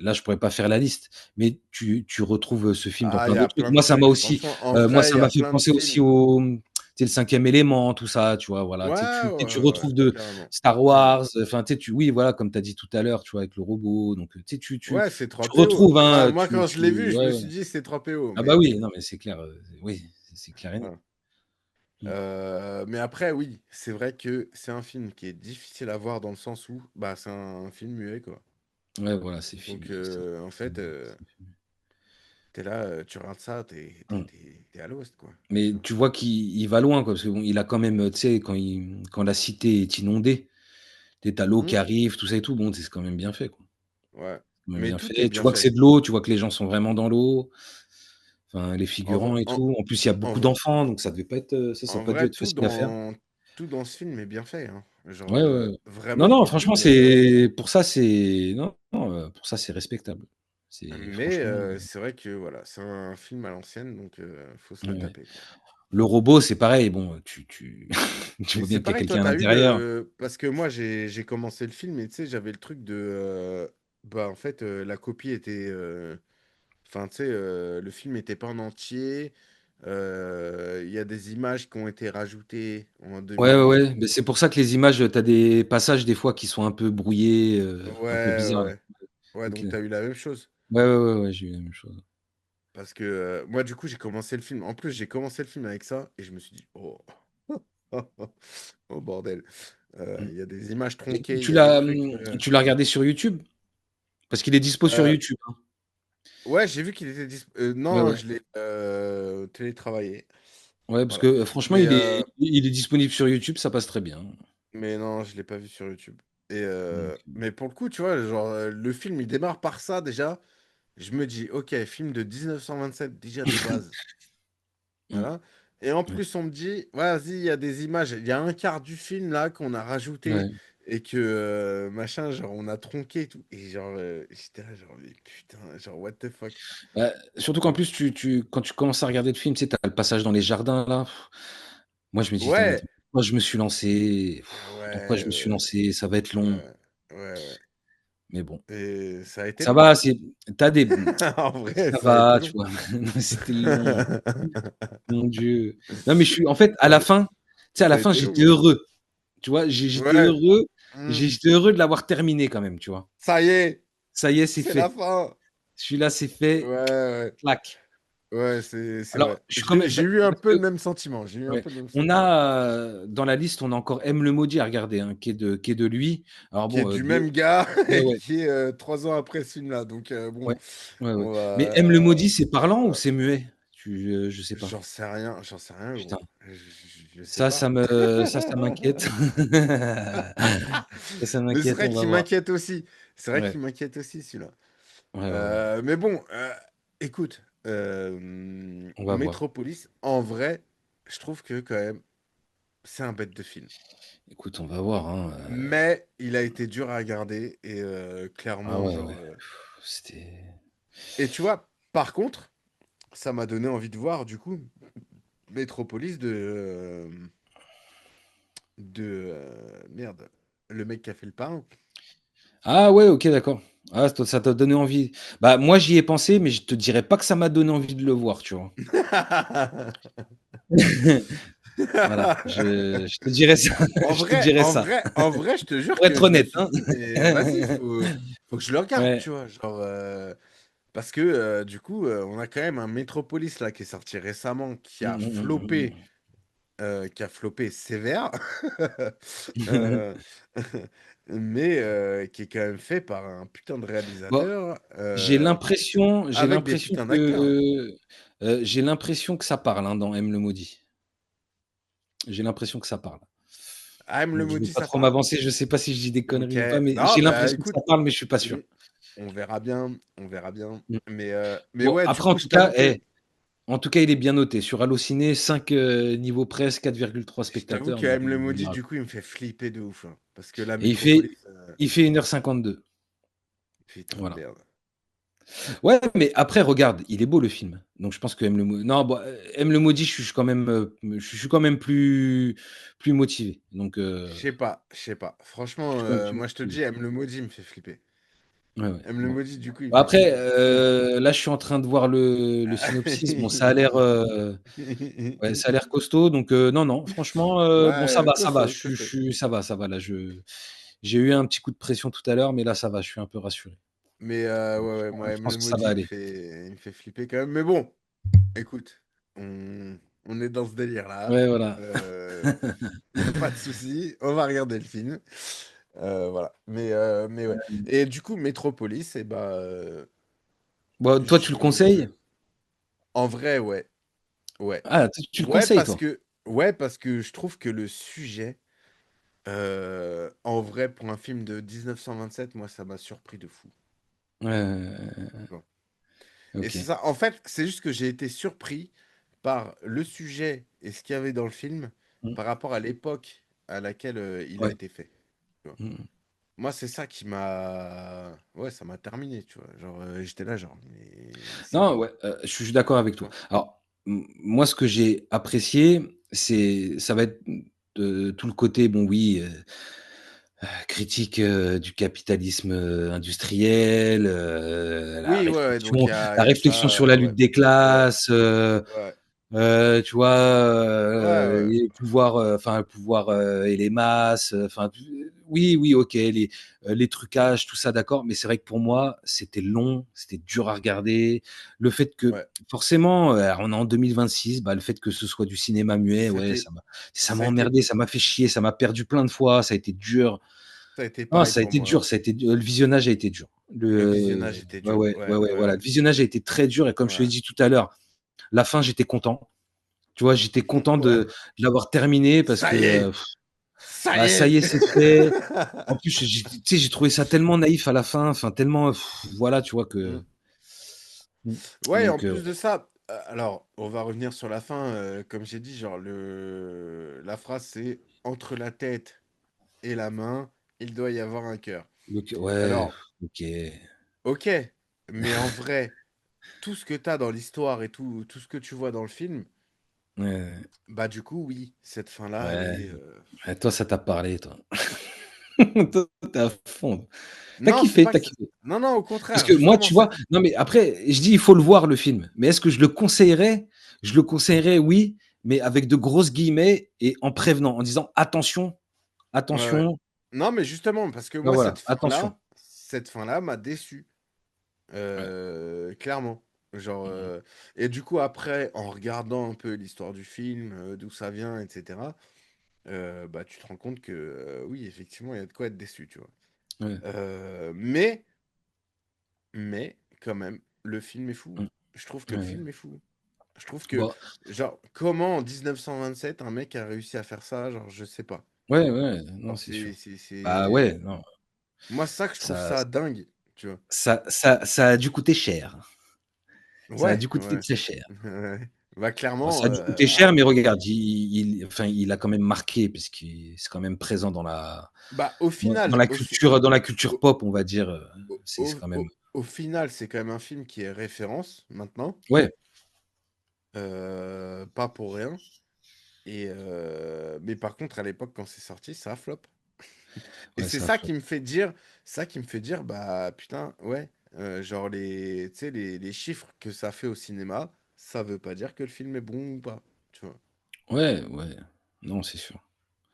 là, je pourrais pas faire la liste, mais tu retrouves, ce film dans Ah, il plein y a d'autres trucs. plein de Moi, ça m'a trucs. aussi, Franchement, en moi, vrai, il ça y a m'a fait plein de penser aussi films. au, tu sais, le 5e élément, tout ça, tu vois? Voilà, Ouais, tu sais, ouais, tu ouais, ouais, retrouves de carrément. Star Carrément. Wars, enfin, tu sais, oui, voilà, comme tu as dit tout à l'heure, tu vois, avec le robot, donc, tu sais, Ouais, c'est tu 3 PO. retrouves, Enfin, hein, moi, quand je l'ai vu, je ouais, me ouais. suis dit, c'est 3 PO. Ah bah Mais oui, non, mais c'est clair, oui, c'est clair et net. voilà. Mmh. Mais après, oui, c'est vrai que c'est un film qui est difficile à voir dans le sens où, bah, c'est un film muet, quoi. Ouais, voilà, c'est Donc, filmé, en fait, c'est filmé. t'es là, tu regardes ça, Mmh. t'es à l'ouest, quoi. Tu Mais vois. tu vois qu'il va loin, quoi, parce que bon, il a quand même, tu sais, quand la cité est inondée, tu sais, l'eau qui Hmm, arrive, tout ça et tout, bon, c'est quand même bien fait, quoi. ouais. Quand même Mais bien tout est fait. Tu bien vois que c'est fait. de l'eau, tu vois que les gens sont vraiment dans l'eau, enfin, les En, v- figurants et en, tout. En plus, il y a en beaucoup v- d'enfants, donc ça a en pas dû vrai, être facile à faire. tout dans ce film est bien fait, hein. Genre, Ouais, ouais, ouais. Non, vraiment non, pour le franchement, coup. non, non, pour ça, c'est respectable. C'est Mais franchement, c'est vrai que voilà, c'est un film à l'ancienne, donc faut se ouais, la ouais. taper, quoi. Le robot, c'est pareil, bon, tu Et vois c'est bien qu'il y a pareil, toi, quelqu'un à t'as eu l'intérieur. le. Parce que moi, j'ai commencé le film et tu sais, j'avais le truc de. Bah, en fait, la copie était. Enfin, tu sais, le film était pas en entier. Il y a des images qui ont été rajoutées en Ouais, ouais, 2008. ouais, beh, c'est pour ça que les images, tu as des passages des fois qui sont un peu brouillés, un peu Ouais, bizarres. ouais. Ouais, OK. donc t'as eu la même chose. Ouais, ouais, ouais, ouais, j'ai eu la même chose. Parce que moi, du coup, j'ai commencé le film. En plus, j'ai commencé le film avec ça et je me suis dit, oh, oh bordel. Mmh. Il y a des images Et tronquées, il y a des trucs. tu l'as regardé sur YouTube? Parce qu'il est dispo sur Euh, YouTube, hein. ouais, j'ai vu qu'il était Ouais, non, ouais. je l'ai télétravaillé. Ouais, parce que, Voilà. franchement, Mais il est disponible sur YouTube, ça passe très bien. Mais non, je l'ai pas vu sur YouTube. Et Donc, mais pour le coup, tu vois, genre, le film, il démarre par ça déjà. Je me dis, OK, film de 1927 déjà de base. mmh, Voilà. Et en ouais, plus, on me dit, vas-y, il y a des images. Il y a un quart du film là qu'on a rajouté ouais. et que machin, genre, on a tronqué et tout. Et genre, j'étais là, genre, mais putain, genre, what the fuck. Bah, surtout qu'en plus, quand tu commences à regarder le film, tu sais, tu as le passage dans les jardins là. Moi, je me dis: «Putain, mais Ouais, dans quoi je me suis lancé? Dans quoi je ouais, me suis lancé? Ça va être long». ouais, ouais, ouais. Mais bon, Et ça a été ça long. va, c'est tu des En vrai, ça ça a été va, tu long. vois? Non, c'était long, mon Dieu. Non, mais je suis en fait, à Ça, la fin, tu sais, à ça la a fin, été j'étais long. heureux, tu vois? J'étais Ouais. heureux, Hmm. j'étais heureux de l'avoir terminé quand même, tu vois? Ça y est, Ça y est, c'est c'est la fait. fin. Celui-là, c'est Ouais, fait, ouais. clac. Ouais, c'est Alors, vrai. je suis quand même J'ai eu un parce peu que le même sentiment. J'ai eu un ouais, peu le même on sentiment. a, dans la liste, on a encore M. Le Maudit à regarder, hein, qui est de lui. Alors Qui est bon, du de même gars ouais, et ouais, qui est 3 ans après ce film-là. Donc, bon, ouais, ouais, ouais. on Mais M. Le va. Maudit, c'est parlant ou Voilà. c'est muet? Je sais pas. J'en sais rien, Putain, gros. Je sais ça, pas. ça m'inquiète. Ça Mais c'est m'inquiète, vrai on va qu'il voir. m'inquiète aussi. C'est vrai Ouais, qu'il m'inquiète aussi, celui-là. ouais, ouais, ouais. Mais bon, écoute, On va voir. Metropolis, en vrai, je trouve que quand même, c'est un bête de film. Écoute, on va voir, hein, Mais il a été dur à regarder et ah clairement, ouais, genre. ouais. C'était Et tu vois, par contre, ça m'a donné envie de voir du coup Metropolis merde, le mec qui a fait le parrain. ah ouais, OK, d'accord. Ah, ça t'a donné envie. Bah, moi, j'y ai pensé, mais je te dirais pas que ça m'a donné envie de le voir, tu vois? Voilà, je te dirais ça, je te dirais ça. En vrai, je te jure Pour que être je me honnête, suis hein. dit, mais vas-y, faut que je le regarde, Ouais. tu vois, genre, parce que du coup, on a quand même un Metropolis là qui est sorti récemment, Mmh, mmh, mmh, mmh, mmh. qui a floppé sévère, euh, mais qui est quand même fait par un putain de Bon, réalisateur j'ai avec des l'impression putains d'acteurs. j'ai l'impression que ça parle, hein, dans M. Le Maudit. J'ai l'impression que ça parle. Ah, M. Le Donc je vais Maudit, pas ça trop parle? m'avancer, je sais pas si je dis des Ok. conneries ou pas, mais Non, j'ai bah l'impression que écoute, ça parle, mais je suis pas sûr. on, on verra bien, on verra bien. Mmh. Mais Bon, ouais, du après, en coup, tout je cas, t'avoue que il est bien noté. Sur Allociné, 5 niveaux presse, 4,3 spectateurs, donc M. Le Maudit, voilà. du coup, il me fait flipper de ouf, hein, parce que la Et Métropolis, il fait 1h52. putain de Voilà. merde. Ouais, mais après, regarde, il est beau le film. Donc je pense que M. Le Maudit. Non, bon, M. Le Maudit, je suis quand même, je suis quand même plus motivé. Donc, Je sais pas, je sais pas. Franchement, je suis quand même plus moi je te le motivé. dis, M. Le Maudit me fait flipper. Ouais, ouais. M. Le Bon. Maudit, du coup, il me Bon, fait après, flipper. là, je suis en train de voir le synopsis. Bon, ouais, ça a l'air costaud. Donc, non, non, franchement, bon, ça Ouais, va, ça va. costaud, costaud. Ça va, ça va. Là, j'ai eu un petit coup de pression tout à l'heure, mais là, ça va. Je suis un peu rassuré. Mais ouais, ouais, moi, Je M. pense Le que ça va Maudit, aller. il me fait flipper quand même. Mais bon, écoute, on est dans ce délire-là. Ouais, voilà. Pas de souci, on va regarder le film. Voilà. Mais ouais. Et du coup, Metropolis, et bah, Bon, toi, tu le je... conseilles? En vrai, ouais. Ouais. Ah, tu le conseilles, toi? Ouais, parce que je trouve que le sujet, en vrai, pour un film de 1927, moi, ça m'a surpris de fou. Tu vois. Et c'est OK. ça. En fait, c'est juste que j'ai été surpris par le sujet et ce qu'il y avait dans le film Mmh. par rapport à l'époque à laquelle il a Ouais. été fait. Tu vois. Mmh. Moi, c'est ça qui m'a... Ouais, ça m'a terminé, tu vois. Genre, j'étais là, genre, mais c'est Non, bon. ouais, je suis d'accord avec Tu toi. vois. Alors, moi, ce que j'ai apprécié, ça va être, tout le côté, bon, oui, critique, du capitalisme, industriel, Oui, ouais, ouais, donc la il y a réflexion sur ça, la ouais. lutte des Ouais, classes, ouais, tu vois, ouais, ouais. et le pouvoir, enfin le pouvoir, et les masses, enfin oui, oui, OK, les trucages, tout ça, d'accord, mais c'est vrai que pour moi, c'était long, c'était dur à regarder. Le fait que Ouais. forcément, on est en 2026, bah, le fait que ce soit du cinéma muet, ouais, C'était... ça m'a Ça a été... emmerdé, ça m'a fait chier, ça m'a perdu plein de fois, ça a été dur. Ça a été Non, pareil ça a pour été moi. dur, ça a été dur, le visionnage a été dur. Le visionnage était Ouais, dur. ouais, Ouais, ouais, ouais, ouais, voilà, ouais. le visionnage a été très dur et comme je te l'ai Ouais. dit tout à l'heure, la fin, j'étais content. Tu vois, j'étais content Ouais. de l'avoir terminé parce Ça que, y est! Ça y Bah, ça est. y est, c'est fait. En plus, tu sais, j'ai trouvé ça tellement naïf à la fin, enfin tellement, voilà, tu vois Mm. que. Ouais, en Donc, plus de ça, alors, on va revenir sur la fin. Comme j'ai dit, genre, la phrase, c'est entre la tête et la main, il doit y avoir un cœur. ouais, Alors, ok. ok, mais en vrai, tout ce que tu as dans l'histoire et tout ce que tu vois dans le film, Ouais, bah, du coup, oui, cette fin-là, elle ouais. est. Ouais, toi, ça t'a parlé, toi. Toi, t'es à fond. T'as Non, c'est kiffé, pas t'as que. kiffé. Non, non, au Parce contraire, que moi, justement, tu vois, non, mais après, je dis, il faut le voir, le film. Mais est-ce que je le conseillerais? Je le conseillerais, oui, mais avec de grosses guillemets et en prévenant, en disant attention, Ouais, ouais. attention. Non, mais justement, parce que Ben moi, voilà, attention. cette fin-là m'a déçu. Ouais. Clairement. Genre, Mhm. et du coup, après, en regardant un peu l'histoire du film, d'où ça vient, etc., bah, tu te rends compte que, oui, effectivement, il y a de quoi être déçu, tu vois. Ouais. Mais, quand même, le film est fou. Mm. Je trouve que le Ouais. film est fou. Je trouve que, Bon, genre, comment en 1927 un mec a réussi à faire ça, genre, je sais pas. ouais, ouais, non, Genre, c'est sûr. c'est, Bah ouais, non, moi, ça que je trouve ça, ça dingue, tu vois. ça a dû coûter cher. Ça a Ouais, dû coûter ouais. très cher. Ouais. Bah, Bon, clairement, ça a dû coûter cher, mais regarde, enfin, il a quand même marqué, parce qu'il c'est quand même présent bah, au final, dans la culture au, pop, on va dire. C'est au- quand même. au- au final, c'est quand même un film qui est référence maintenant, Ouais, pas pour rien. Mais par contre, à l'époque, quand c'est sorti, ça a flop. Et ouais, c'est ça a ça flop. qui me fait dire, bah putain, ouais, genre tu sais, les chiffres que ça fait au cinéma, ça veut pas dire que le film est bon ou pas, tu vois. Ouais, ouais. Non, c'est sûr.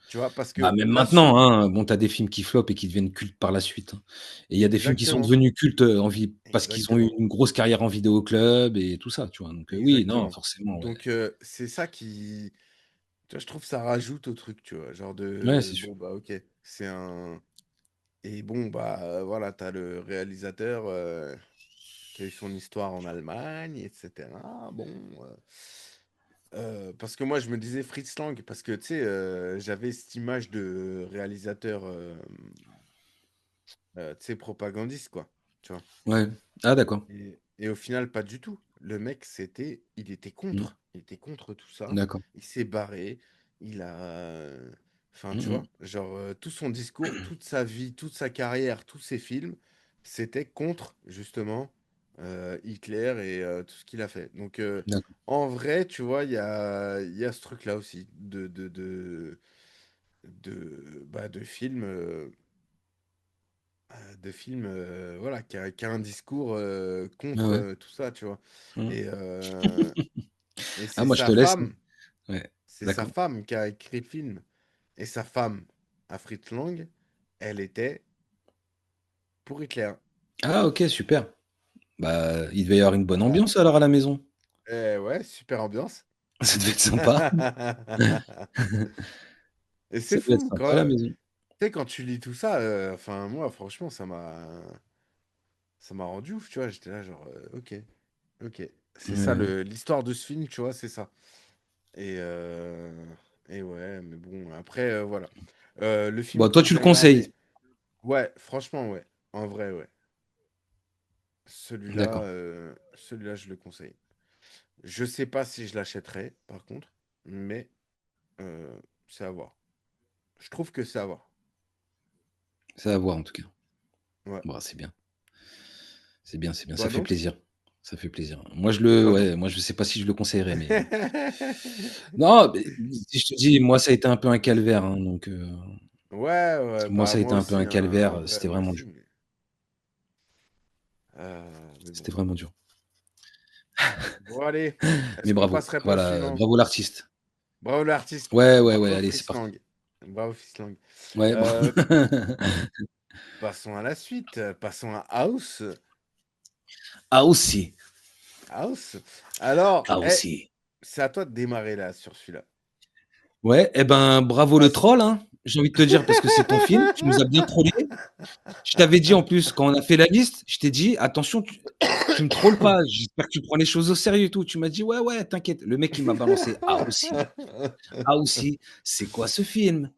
Tu vois, parce Bah, que même là, maintenant, hein, bon, tu as des films qui flopent et qui deviennent cultes par la suite, hein. Et il y a des films qui sont exactement, devenus cultes, parce qu'ils ont eu exactement. une grosse carrière en vidéo club et tout ça, tu vois? Donc, oui, non, Exactement. forcément, ouais. Donc, c'est ça qui, tu vois, je trouve ça rajoute au truc, tu vois. Genre Ouais, de, c'est sûr. bon, bah, ok, c'est un. Et bon, bah, voilà, t'as le réalisateur qui a eu son histoire en Allemagne, etc. Bon, parce que moi, je me disais Fritz Lang, parce que, tu sais, j'avais cette image de réalisateur, tu sais, propagandiste, quoi. Tu vois. Ouais. Ah d'accord. Et au final, pas du tout. Le mec, il était Mmh. contre. Il était contre tout ça. D'accord. Il s'est barré. Il a, enfin, Mmh tu mh. vois, genre tout son discours, toute sa vie, toute sa carrière, tous ses films, c'était contre justement Hitler et tout ce qu'il a fait. Donc, D'accord. en vrai, tu vois, il y a ce truc-là aussi bah, de films, voilà, qui a un discours Ouais, contre ouais. tout ça, tu vois. Mmh. Et, euh, et Ah moi je te laisse, hein. Ouais. c'est sa D'accord. femme qui a écrit le film. Et sa femme, à Fritz Lang, elle était pour Hitler. Ah OK, super. Bah, il devait y avoir une bonne Voilà. ambiance alors à la maison? Ouais, super ambiance. Ça devait être sympa. Et c'est Ça devait être fou, sympa à la maison. tu sais, quand tu lis tout ça, enfin, moi, franchement, ça m'a rendu ouf, tu vois. J'étais là, genre, ok, ok. C'est ça, Ouais. l'histoire de ce film, tu vois, c'est ça. Et, euh, et ouais, mais bon, après, voilà. Le film Bon, toi que tu le j'ai conseilles? regardé, ouais, franchement, ouais. En vrai, ouais. Celui-là, D'accord. celui-là, je le conseille. Je sais pas si je l'achèterai, par contre, mais c'est à voir. Je trouve que c'est à voir. C'est à voir en tout cas. Ouais. Bon, c'est bien. C'est bien, c'est bien. Ça Toi fait donc? plaisir. Ça fait plaisir. Toi donc? Ouais, moi je sais pas si je le conseillerais, mais non, mais si je te dis, moi ça a été un peu un calvaire, hein, donc Ouais, ouais, moi bah ça a moi été un peu aussi, un hein, en calvaire, vrai, c'était moi vraiment aussi. dur. Mais bon. C'était vraiment dur. Bon, allez. Mais Est-ce qu'on bravo, passerait pas au voilà, suivant? bravo l'artiste. Bravo l'artiste. Ouais, ouais, ouais, Bravo allez, c'est Fritz parti. Lang. Bravo Fritz Lang. Ouais, bon. Euh, Passons à la suite. Passons à House. Ah aussi, House. Alors, ah aussi. c'est à toi de démarrer là sur celui-là. Ouais, et ben, bravo le Parce- troll, hein, j'ai envie de te dire parce que c'est ton film, tu nous as bien trollés. Je t'avais dit en plus quand on a fait la liste, je t'ai dit: «Attention, tu me trolles pas, j'espère que tu prends les choses au sérieux et tout». Tu m'as dit: «Ouais, ouais, t'inquiète». Le mec il m'a balancé: «Ah aussi, ah aussi, c'est quoi ce film?»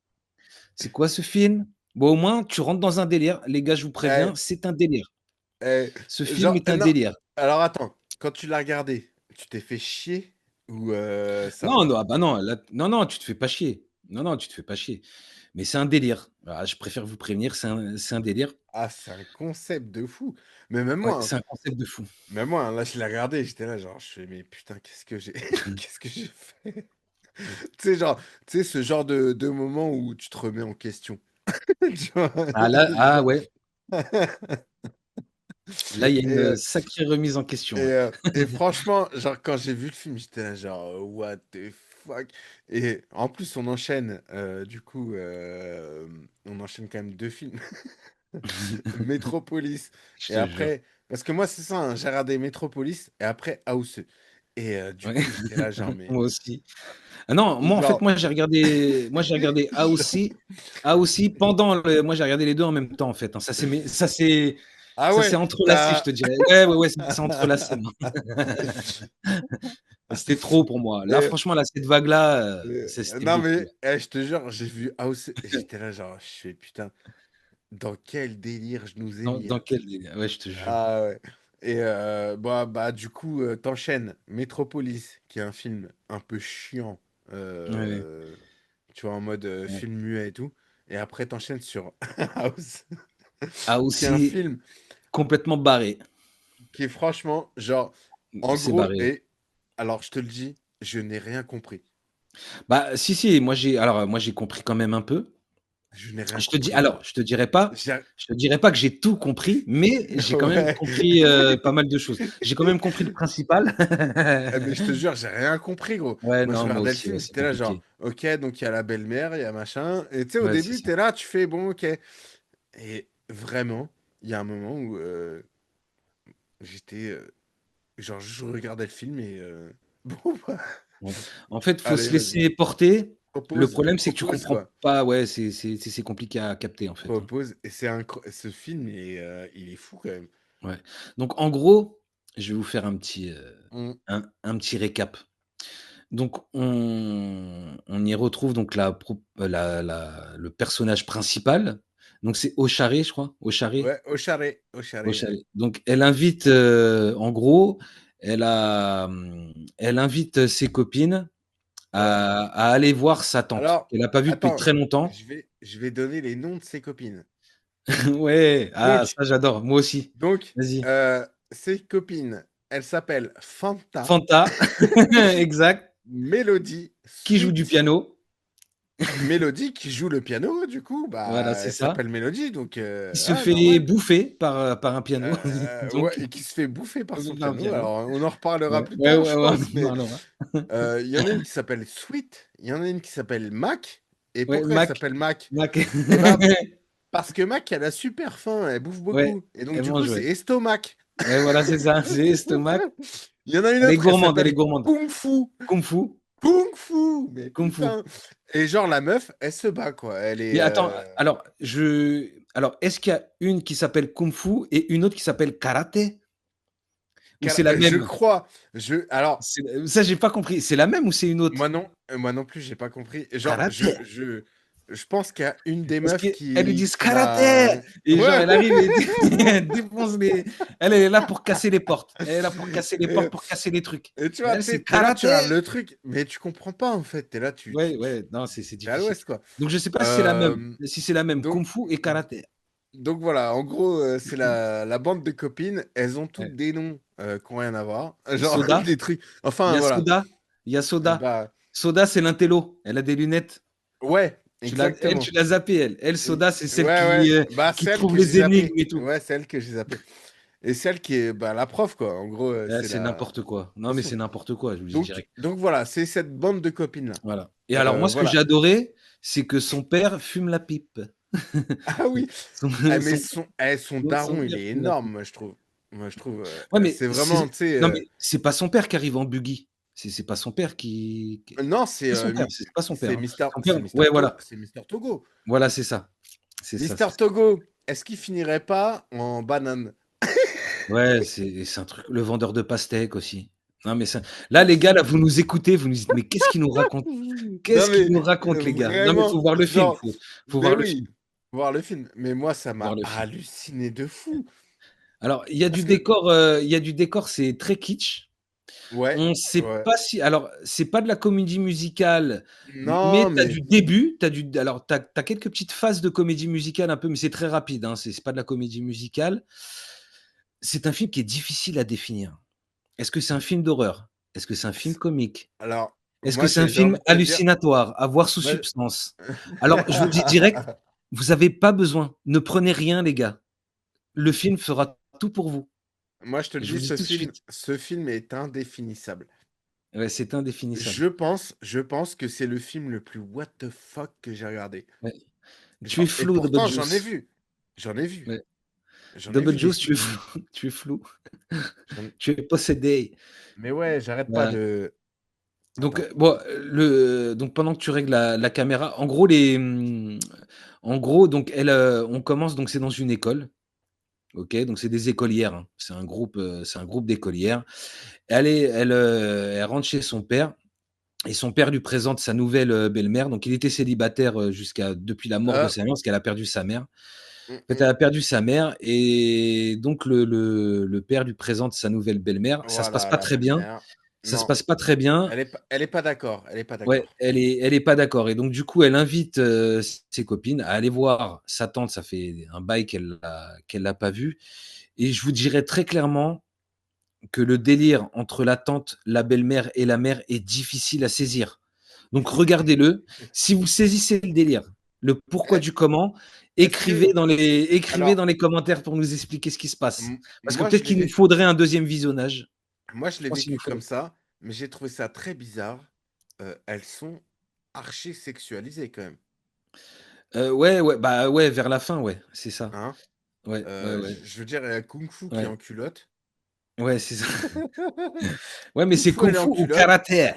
C'est quoi ce film? Bon, au moins, tu rentres dans un délire. Les gars, je vous Eh, préviens, c'est un délire. eh, Ce film genre, est un non. délire. Alors attends, quand tu l'as regardé, tu t'es fait chier ou ça Non, va? non, ah bah non, là, non, non, tu te fais pas chier. Non, non, tu te fais pas chier. Mais c'est un délire. Ah, je préfère vous prévenir, c'est un délire. Ah, c'est un concept de fou. Mais même Ouais, moi, hein, c'est un concept de fou. même moi, hein, là, je l'ai regardé, j'étais là, genre, je fais, mais putain, qu'est-ce que j'ai, qu'est-ce que j'ai fait? Tu sais, genre, tu sais, ce genre de moment où tu te remets en question. Tu vois? Ah là, ah Genre, ouais, là, il y a et, une sacrée remise en question, ouais. et franchement, genre, quand j'ai vu le film, j'étais là, genre, what the fuck? Et en plus, on enchaîne, du coup, on enchaîne quand même deux films. Metropolis. Je Et te jure. après, parce que moi, c'est ça, hein, j'ai regardé Metropolis et après House. Et du Ouais. coup, j'étais là, genre, mais. Moi aussi. Ah non, moi, en fait, Genre. moi j'ai regardé A aussi pendant le moi, j'ai regardé les 2 en même temps, en fait, hein. Ah Ça ouais, s'est entrelacé, je t'as. te dirais. Ouais, ouais, ouais, ça s'est entrelacé, hein. C'était trop pour moi. Là, Et, franchement, là, cette vague-là, c'était non, beaucoup, mais là. je te jure, j'ai vu House et j'étais là, genre, je fais putain, dans quel délire je nous ai Dans mis, dans hein. quel délire? Ouais, je te jure. Ah ouais. Et bah, du coup, t'enchaînes Metropolis, qui est un film un peu chiant, Ouais, ouais, euh, tu vois, en mode ouais. film muet et tout. Et après, t'enchaînes sur House, A qui est un aussi, film complètement barré. qui est franchement, genre, en C'est gros, barré. et alors, je te le dis, je n'ai rien compris. Bah, si, si, moi j'ai compris quand même un peu. Je n'ai rien Je te dis compris, gros. alors, J'ai- je te dirais pas que j'ai tout compris, mais j'ai quand même Ouais. compris, pas mal de choses. J'ai quand même compris le principal. Mais je te jure, j'ai rien compris, gros. Ouais, Moi, je non, moi regardais le aussi, film, ouais, c'est j'étais là, genre, compliqué. ok, donc il y a la belle-mère, il y a machin. Et tu sais, au Ouais, c'est début, ça. t'es là, tu fais, bon, ok. Et vraiment, il y a un moment où j'étais, genre, je regardais le film et bon, bah, Ouais. En fait, faut allez, se vas-y, laisser porter. Le propose, problème, c'est que tu propose, comprends quoi. pas, ouais, c'est compliqué à capter, en fait, hein. Propose. Et c'est ce film, il est fou quand même. Ouais. Donc en gros, je vais vous faire Mm. un petit récap. Donc on y retrouve donc le personnage principal. Donc c'est Ocharé, je crois? Ocharé? Ouais, au charret, ouais. Ocharé. Donc elle invite, en gros, elle invite ses copines Ouais. à aller voir sa tante, Alors, qu'elle a pas vue depuis attends, très longtemps. je vais donner les noms de ses copines. Ouais, ah Donc, ça j'adore, moi aussi. donc, Vas-y. ses copines, elles s'appellent Fanta, Fanta, exact, Mélodie, qui joue du Sweet. piano. Mélodie qui joue le piano, du coup, Voilà, bah, c'est elle ça. s'appelle Mélodie, donc Qui se ah, fait normal. bouffer par un piano, Ouais, donc et qui se fait bouffer par son par un piano. piano. Alors, on en reparlera Ouais, plus ouais, tard, ouais, je ouais, pense, on en mais parlera. il y en a une qui s'appelle Sweet, il y en a une qui s'appelle Mac. Et Ouais, pourquoi elle Mac, s'appelle Mac? Mac. Eh bah, parce que Mac, elle a super faim, elle bouffe Ouais, beaucoup. Et donc, elle du coup, mange, c'est ouais. estomac. Ouais, voilà, c'est ça, c'est estomac. Il y en a une Elle est autre, elle gourmande, elle est s'appelle gourmande. Kung Fu. Kung Fu, Kung Fu! Mais Kung Fu. putain! Et genre, la meuf, elle se bat, quoi. Elle est. Mais attends, alors est-ce qu'il y a une qui s'appelle Kung Fu et une autre qui s'appelle Karaté? Ou c'est la Je même? crois. Alors, Ça, j'ai pas compris. C'est la même ou c'est une autre? moi non plus, j'ai pas compris. Genre, Karaté. je pense qu'il y a une des Parce meufs qu'elles lui disent qui va. karaté et genre Ouais! elle arrive et elle défonce les. Elle est là pour casser les portes. Elle est là pour casser les Et, portes, pour casser les trucs. et tu Mais vois, elle tu sais, c'est t'es là, tu karaté. regardes le truc, mais tu comprends pas, en fait. T'es là, Ouais, ouais, non, c'est t'es à difficile. l'ouest, quoi. Donc je sais pas si c'est la même. Euh, Si c'est la même, donc, kung fu et karaté. Donc voilà, en gros, c'est la bande de copines. Elles ont Ouais. toutes des noms qui n'ont rien à voir. Genre Soda, des trucs. il y Enfin, a voilà. Soda, il y a Soda. Bah, Soda, c'est l'intello. Elle a des lunettes. ouais, Elle, exactement. tu l'as zappée, elle. Elle, Soda, c'est Ouais, celle ouais. Bah, qui celle trouve que j'ai les énigmes zappée. et tout. Ouais, celle que j'ai zappée. Et celle qui est bah, la prof, quoi. En gros, c'est C'est la. n'importe quoi. De Non, toute mais façon. c'est n'importe quoi, je vous le dis Donc, direct. donc voilà, c'est cette bande de copines-là. Voilà. Et alors, moi, ce que j'ai Voilà. adoré, c'est que son père fume la pipe. Ah oui. Son, Mais son, son son daron, il père est fume la énorme, pipe. moi, je trouve. Moi, je trouve. Ouais, mais C'est vraiment, tu sais. non, mais c'est pas son père qui arrive en buggy. C'est pas son père Non, c'est pas son père, c'est pas son père, hein. Son père, C'est Mister ouais, voilà. C'est Mister Togo. Voilà, c'est ça. C'est ça, Mister c'est ça. Togo, est-ce qu'il finirait pas en banane? Ouais, c'est un truc. Le vendeur de pastèques aussi. Non, mais ça là, les gars, là, vous nous écoutez, vous nous dites: «Mais qu'est-ce qu'il nous raconte? Non Qu'est-ce qu'il mais nous raconte, les gars?» Non, mais vraiment, faut voir le film, genre, faut mais voir le oui, film, voir le film. Mais moi, ça faut voir m'a le film. halluciné de fou. Alors, il y a Parce du que décor, c'est très kitsch. ouais, On sait ouais. pas si alors, c'est pas de la comédie musicale, mais Non, tu as mais du début, tu as du alors tu as quelques petites phases de comédie musicale un peu, mais c'est très rapide, hein, c'est pas de la comédie musicale. C'est un film qui est difficile à définir. Est-ce que c'est un film d'horreur? Est-ce que c'est un film c comique? alors, Est-ce que moi, c'est un j'ai film envie de te dire, hallucinatoire, à voir sous moi substance? Alors, je vous le dis direct, vous avez pas besoin. Ne prenez rien, les gars. Le film fera tout pour vous. moi, je te le Je vous dis, le dis tout de suite. ce film est indéfinissable. Ouais, c'est indéfinissable. Je pense que c'est le film le plus what the fuck que j'ai regardé. Ouais. Tu es Genre et flou, Double pourtant j'en ai Juice. vu. J'en ai vu. Ouais. J'en ai vu Double des Juice, tu es films. flou, tu es flou. J'en Tu es possédé. mais ouais, j'arrête pas Voilà. de Donc, attends. bon, donc pendant que tu règles la caméra, en gros, en gros, donc on commence, donc c'est dans une école, OK? Donc c'est des écolières, hein. C'est un groupe d'écolières. Elle rentre chez son père et son père lui présente sa nouvelle, belle-mère. Donc il était célibataire, jusqu'à depuis la mort de Heu, sa mère, parce qu'elle a perdu sa mère. mmh En fait, mh. elle a perdu sa mère et donc le père lui présente sa nouvelle belle-mère. Ça se passe Voilà, pas la très bien. belle-mère. Ça se Non, passe pas très bien. elle est pas d'accord, elle est pas Ouais, d'accord. elle est pas d'accord et donc du coup, elle invite, ses copines à aller voir sa tante. Ça fait un bail qu'elle l'a pas vue et je vous dirais très clairement que le délire entre la tante, la belle-mère et la mère est difficile à saisir. Donc regardez-le. Si vous saisissez le délire, le pourquoi Eh, du comment, est-ce que écrivez dans alors, les commentaires pour nous expliquer ce qui se passe. Parce que moi je peut-être l'ai qu'il nous vé faudrait un deuxième visionnage. moi je Je l'ai pense qu'il nous vécu comme faudrait ça, mais j'ai trouvé ça très bizarre. Elles sont archi sexualisées quand même, ouais, ouais, bah, ouais, vers la fin, ouais, c'est ça. hein? Ouais, ouais, ouais, Je veux dire, il y a Kung Fu qui est ouais, en culotte. ouais, c'est ça. Ouais, mais Kung c'est Fu, elle est en kung-fu ou culotte. karaté?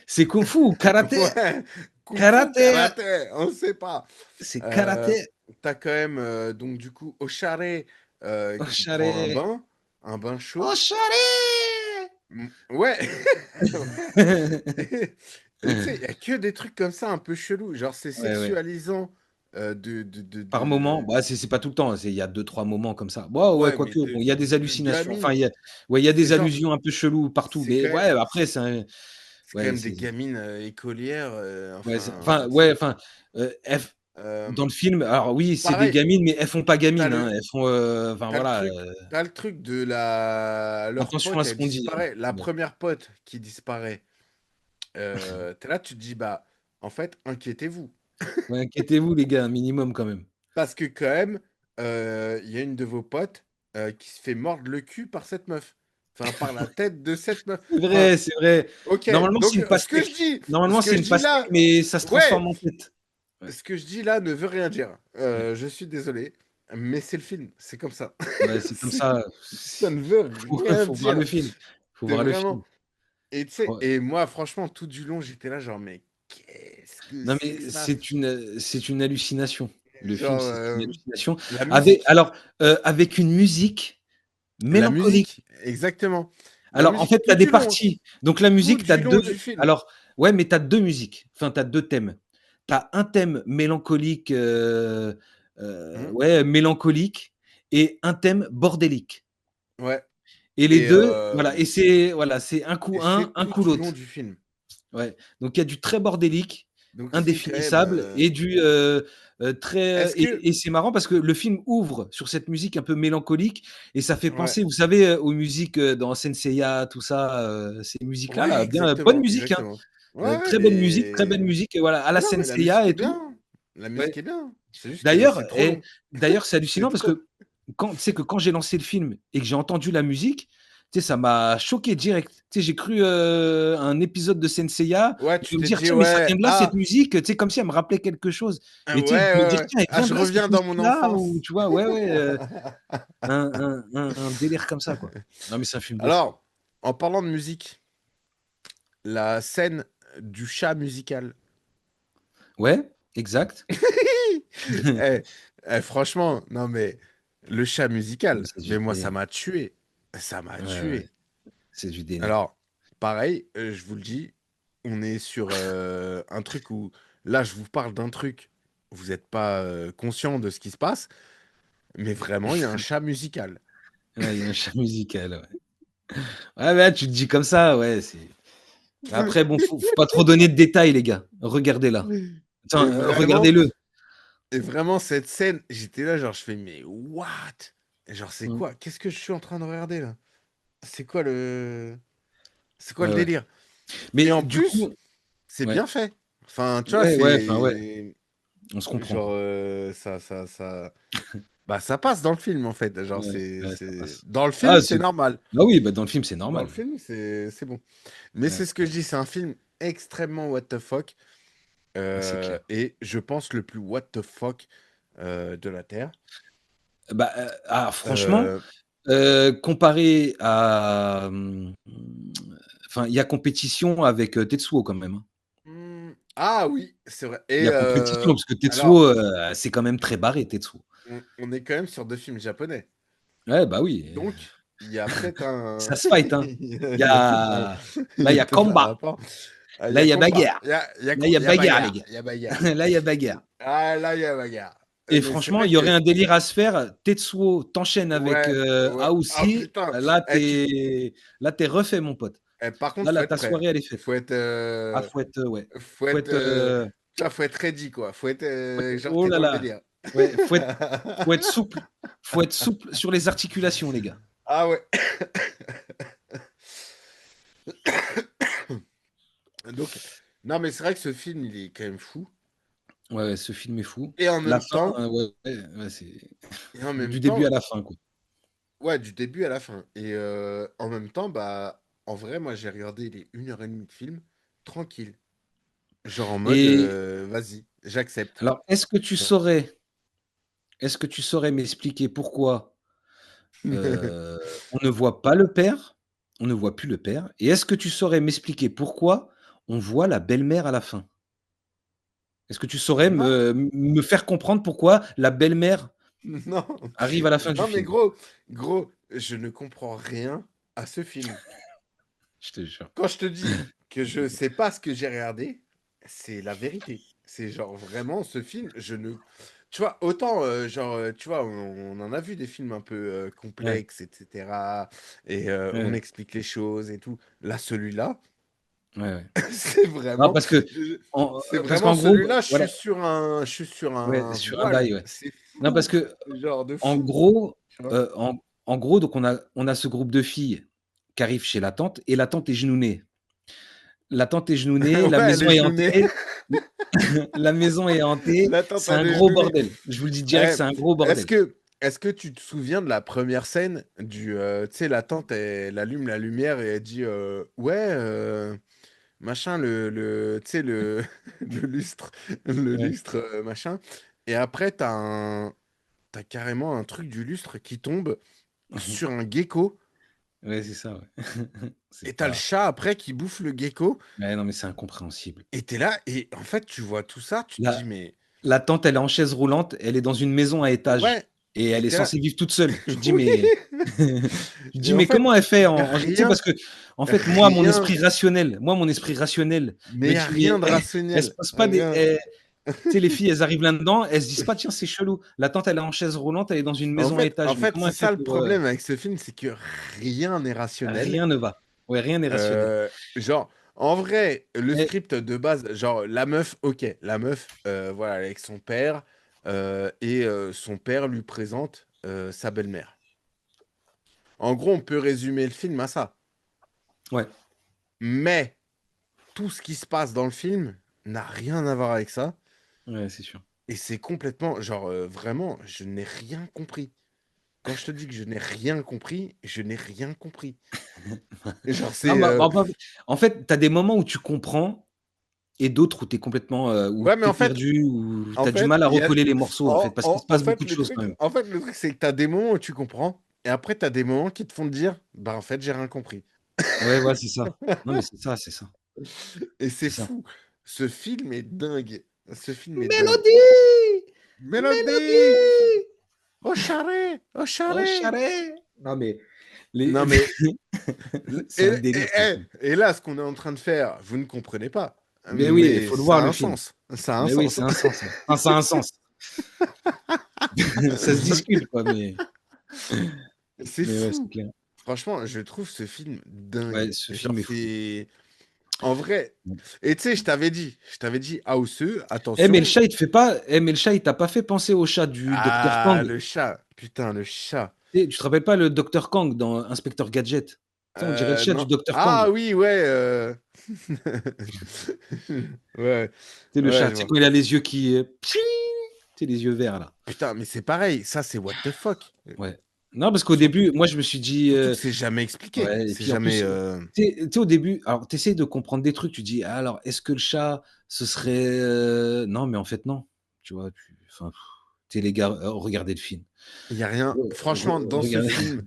C'est kung-fu ou karaté? Ouais, Kung Fu, Karaté! karaté, on sait pas. C'est Heu, karaté. tu quand même, donc du coup, Oshare, Oh, qui prend charé. un bain Oh, chaud. charé! Ouais. Et tu sais, il y a que des trucs comme ça un peu chelous, genre c'est Ouais, ouais. sexualisant, Par moment, de bah, c'est pas tout le temps, il y a deux trois moments comme ça. Bon, ouais, ouais, mais quoique, bon, il y a des de hallucinations, enfin, gamines. il y a C'est des genre, allusions un peu cheloues partout, c'est mais quand même ouais, après c'est un c'est quand ouais, même des gamines, écolières, ouais, enfin, tu ouais, sais, enfin, elles f hem, dans le film, alors oui, c'est des pareil, gamines, mais elles font pas tu gamines, hein, le elles font, enfin voilà, tu le truc de la leur attention à pote, ce elle qu'on dit, hein. disparaît, la Ouais. première pote qui disparaît, tu là, tu te dis: «Bah, en fait, inquiétez-vous». Ouais, inquiétez-vous les gars, un minimum quand même. Parce que quand même, il y a une de vos potes, qui se fait mordre le cul par cette meuf. Enfin, par la tête de cette meuf. C'est Enfin, vrai, c'est vrai. OK, Normalement, c'est donc une pastèque. ce Normalement, que c'est je une dis pastèque, là mais ça se ouais, transforme en tête. Ouais, ce que je dis là ne veut rien dire. ouais. Je suis désolé, mais c'est le film, c'est comme ça. Ouais, c'est comme C'est ça. ça ne veut rien Faut voir dire. le film. Faut C'est voir le vraiment film. et tu sais Ouais. et moi franchement tout du long, j'étais là genre: «Mais qu'est-ce que Non, c'est que mais ça?» c'est une hallucination. Le film, Genre, c'est une hallucination. la musique. Avec une musique La mélancolique. musique, exactement. La Alors, en musique fait, tu as tout des du long, parties. Donc la tout musique, tu as du 2. long du film. Alors ouais, mais tu as 2 musiques. Enfin, tu as 2 thèmes. Tu as un thème mélancolique, Mmh, ouais, mélancolique et un thème bordélique. ouais Et les et 2, voilà, c'est et un c'est tout coup du long l'autre. du film. Ouais, donc il y a du très bordélique, Donc c'est quand même, indéfinissable et du, très est-ce que et c'est marrant parce que le film ouvre sur cette musique un peu mélancolique et ça fait ouais, penser, vous savez, aux musiques, dans Saint Seiya, tout ça, ces musiques-là, ouais, là, bien, bonne exactement, musique, hein, exactement. Ouais, ouais, très bonne mais musique et voilà, à la non, Saint mais la Seiya musique et est tout. bien, la Ouais. musique est bien. C'est juste que D'ailleurs c'est trop long. c'est C'est hallucinant parce trop que quand tu sais que quand j'ai lancé le film et que j'ai entendu la musique, tu sais, ça m'a choqué direct. Tu sais, j'ai cru, un épisode de Saint Seiya ouais, et tu de me t'es dire: dit: «Tiens, mais ça «Ouais, vient de là cette ah, musique», tu sais, comme si elle me rappelait quelque chose. ouais, Mais tu sais, ouais, de me dire: ouais, «Tiens, elle ah, vient je de là cette reviens dans mon musique-là» enfance». ou tu vois? Ouais, ouais, un délire comme ça, quoi. Non, mais c'est un film de fou. Alors, en parlant de musique, la scène du chat musical. Ouais, exact. Eh, franchement, non mais le chat Mais musical, c'est du mais moi ça délire. m'a tué. Ça m'a Ouais, ouais, tué. c'est du délire. Alors, pareil, je vous le dis, on est sur un truc où, là, je vous parle d'un truc, vous n'êtes pas conscient de ce qui se passe, mais vraiment, il y a un chat musical. Ouais, il y a un chat musical, ouais. Ouais, ouais, tu te dis comme ça, ouais, c'est. Après, bon, faut pas trop donner de détails, les gars. Regardez-la. Attends, Et vraiment, regardez-le. et vraiment, cette scène, j'étais là, genre, je fais, mais what? Et genre, c'est Mm. quoi? Qu'est-ce que je suis en train de regarder là? C'est quoi le. C'est quoi le Ouais, ouais. délire? Et Mais en du plus, coup, c'est ouais, bien fait. Enfin, tu vois, ouais, ouais, enfin, ouais, c'est. on se comprend, Genre, quoi. ça. Bah, ça passe dans le film, en fait. Genre, Ouais, ouais, ça c'est. passe. Dans le Ah, film, c'est normal. bah oui, bah dans le film, c'est Dans le normal. film, c'est bon. Mais Ouais, c'est ce que je dis, c'est un film extrêmement what the fuck. c'est clair. Et je pense le plus what the fuck de la Terre. Bah, franchement, Euh, comparé à, enfin, il y a compétition avec Tetsuo quand même, hein. Ah oui, c'est vrai. Il y Et a compétition parce que alors, Tetsuo, c'est quand même très barré, Tetsuo. on est quand même sur 2 films japonais. Ouais, bah oui, Donc, il y a peut-être un. ça se fight, hein. Il Il y y a peut-être un, a il là, y il a y a peut-être un combat. rapport. Ah, il y Là, a il y a combat. bagarre. Là, Là, il y a il y a bagarre, les bagarre. gars. Il y a bagarre. Là, il y a bagarre. Ah, là, il y a bagarre. Et Mais c'est franchement, vrai il y aurait que. un délire à se faire. Tetsuo t'enchaîne avec Ouais, ouais. Ah Aoussi. putain. Eh, Là, t'es refait, mon pote. par contre, faut Là, être ta prêt, hein. soirée, elle est faite. Faut être. Ah, faut être, ouais. Faut Faut être. être, Tu vois, faut être ready, quoi. Faut être. Genre, oh t'es là dans le là. délire. Ouais, faut être souple. Faut être souple sur les articulations, les gars. Ah ouais. Donc, non, mais c'est vrai que ce film, il est quand même fou. Ouais, ouais, ce film est fou. Et en La même fin, temps, ouais, ouais, c'est et en même du début temps, à la fin, quoi. ouais, du début à la fin. Et en même temps, bah, en vrai, moi, j'ai regardé les 1h30 de film tranquille. Genre en mode, Et vas-y, j'accepte. alors, Tu vois. est-ce que tu saurais m'expliquer pourquoi Heu, on ne voit pas le père, on ne voit plus le père et est-ce que tu saurais m'expliquer pourquoi on voit la belle-mère à la fin? Est-ce que tu saurais Non, me faire comprendre pourquoi la belle-mère non, arrive à la fin du non, mais film? gros, je ne comprends rien à ce film. Je te jure. Quand je te dis que je sais pas ce que j'ai regardé, c'est la vérité. C'est genre vraiment ce film, je ne. Tu vois, autant, genre, tu vois, on en a vu des films un peu Ouais, complexes, etc. Et on ouais, explique les choses et tout. Là, celui-là, ouais, ouais. c'est Non vraiment. parce que je- en C'est parce vraiment qu'en gros, celui-là, voilà, je suis sur ouais, un sur un voile. bail, ouais. C'est Non parce fou. que Genre de en fou. gros, Tu vois? heu, en en gros donc on a ce groupe de filles qui arrivent chez la tante et la tante est genounée. La tante est genounée, la Ouais, elle maison est est genounée. hantée. La maison est hantée, La tante, c'est elle un est gros genounée. bordel. Je vous le dis direct, Eh, c'est un gros bordel. est-ce que tu te souviens de la première scène du, tu sais, la tante, elle allume la lumière et elle dit, ouais, machin, tu sais, le lustre, le Ouais. lustre, machin. Et après, t'as carrément un truc du lustre qui tombe sur un gecko. Ouais, c'est ça, ouais. Et C'est t'as le pas chat après qui bouffe le gecko. ouais, non, mais c'est incompréhensible. Et t'es là, et en fait, tu vois tout ça, tu te La dis, mais la tante, elle est en chaise roulante, elle est dans une maison à étage ouais, et et elle est t'es là, censée vivre toute seule. Tu te dis: oui. «Mais» tu te Et dis: en «Mais fait, comment elle fait y a en» tu sais, rien, parce que en fait, rien, mon esprit rationnel mais me il y a dit: «Mais rien de elle se rationnel. pose pas des Rien. tu sais, les filles, elles arrivent là-dedans, elles se disent pas: «Tiens, c'est chelou, la tante, elle est en chaise roulante, elle est dans une maison à En étage, mais fait, comment c'est elle fait ça le pour» problème avec ce film, c'est que rien n'est rationnel. rien ne va. Ouais, rien n'est rationnel. Genre, en vrai, le Mais script de base, genre, la meuf, ok, la meuf, voilà, elle est avec son père, et son père lui présente sa belle-mère. En gros, on peut résumer le film à ça. ouais, Mais tout ce qui se passe dans le film n'a rien à voir avec ça. ouais, c'est sûr. Et c'est complètement, genre, vraiment, je n'ai rien compris. Quand je te dis que je n'ai rien compris, je n'ai rien compris. Et genre, Non, c'est. en fait, tu as des moments où tu comprends et d'autres où tu es complètement, où Ouais, mais tu es perdu, où tu en as du fait, mal à il y a. recoller les morceaux, en fait, parce qu'il se passe beaucoup de choses quand même. En fait, le truc, c'est que t'as des moments où tu comprends, et après, t'as des moments qui te font te dire, bah, en fait, j'ai rien compris. Ouais, ouais, c'est ça. Non, mais c'est ça, c'est ça, Et c'est c'est ça. fou. Ce film est dingue. Ce film est dingue. Mélodie! Mélodie! Mélodie! Au charret! Au Oh charret! charret! Non, mais les Non, mais C'est un délire, ce film. Et là, ce qu'on est en train de faire, vous ne comprenez pas. Mais oui, il Mais faut le ça voir, a le un film. sens. Ça a un Mais oui, sens. c'est un sens, ouais. Enfin, ça a un sens. Ça se discute, quoi, C'est mais ouais, c'est fou. clair. Franchement, je trouve ce film dingue. Ouais, ce Genre, film est fou. c'est... En vrai... Mmh. Et tu sais, je t'avais dit, House, Mais le attention. chat, il te fait pas mais le chat, il t'a pas fait penser au chat du Docteur Ah, Kang? le chat. Putain, le chat. Tu te rappelles pas le Docteur Kang dans Inspecteur Gadget? Tu sais, on dirait le chat du Non. Docteur Ah Kang. oui, ouais. Ouais, C'est le ouais, chat, je tu sais, vois. quand il a les yeux qui, pching, tu sais, les yeux verts, là. Putain, mais c'est pareil. Ça, c'est what the fuck. Ouais. Non, parce qu'au Surtout, début, moi, je me suis dit, surtout que c'est jamais expliqué. ouais, et C'est puis en jamais... plus, tu sais, au début, alors tu essayes de comprendre des trucs, tu dis: «Ah alors, est-ce que le chat, ce serait, non, mais en fait, non». Tu vois? Enfin, tu sais, les gars, regardez le film. Il y a rien. Franchement, dans ce Regardez. film,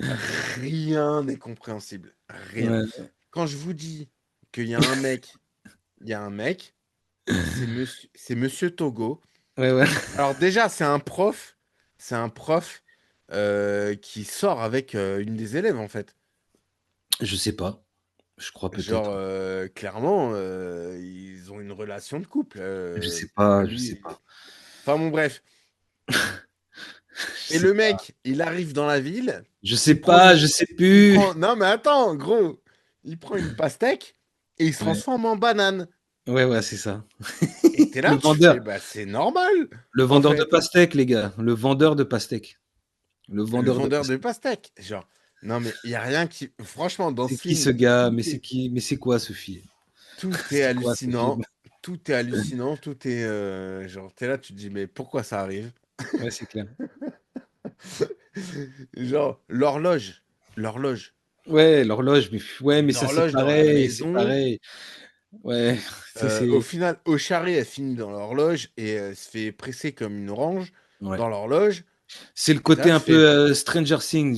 rien n'est compréhensible. Rien. Ouais, Quand je vous dis qu'il y a un mec, il y a un mec, c'est Monsieur Togo. ouais, ouais. Alors déjà, c'est un prof qui sort avec une des élèves en fait. Je sais pas, je crois Genre, peut-être. clairement, ils ont une relation de couple. Je sais pas, je sais Lui, pas. enfin bon, bref. Je Et sais le pas, mec, il arrive dans la ville, je sais il prend pas, une, je sais il plus. prend, non mais attends, gros, il prend une pastèque et il se Ouais, transforme en banane. ouais, ouais, c'est ça. Et t'es Le là, tu fais, vendeur, bah c'est normal, le en vendeur de fait. pastèques, les gars, le vendeur de pastèques. Le Le vendeur de vendeur de pastèques. pastèques. Genre, non mais il y a rien qui, franchement, dans C'est ce qui ce film, gars? Mais c'est quoi ce film? tout est C'est quoi ce film? hallucinant, tout est hallucinant, tout est, genre, t'es là, tu te dis, mais pourquoi ça arrive? Ouais, c'est clair. Genre, l'horloge, Ouais, l'horloge, mais ouais, mais une ça, c'est horloge dans la pareil, c'est maison. pareil. Ouais, Au c'est final, Ocharé, elle finit dans l'horloge et elle se fait presser comme une orange ouais. dans l'horloge. C'est le Et là, côté tu un fais, peu, Stranger Things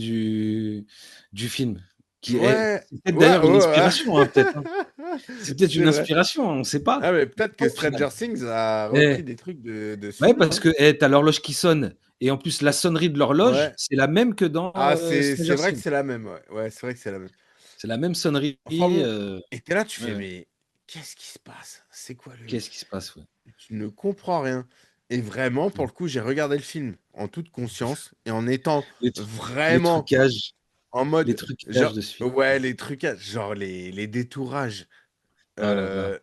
du film qui est ouais, c'est peut-être ouais, d'ailleurs une ouais, inspiration, hein, peut-être, hein. C'est peut-être c'est une vrai. inspiration, on sait pas. Ah, mais peut-être que Au final. Stranger Things a repris Eh, des trucs de ce ouais, film, parce hein. que, tu l'horloge qui sonne et en plus la sonnerie de l'horloge, Ouais. c'est la même que dans, Ah, c'est Stranger vrai que Things. c'est la même, ouais. Ouais, c'est vrai que c'est la même. C'est la même sonnerie, Enfin bon, et t'es là, tu ouais, fais, ouais. mais qu'est-ce qui se passe? C'est quoi le... Qu'est-ce qui se passe? Ouais. Tu ne comprends rien. Et vraiment, pour Mmh. le coup, j'ai regardé le film en toute conscience et en étant Les tru les vraiment trucages en les mode, trucages genre, de ce film. ouais, les trucages, genre les détourages. Oh là là.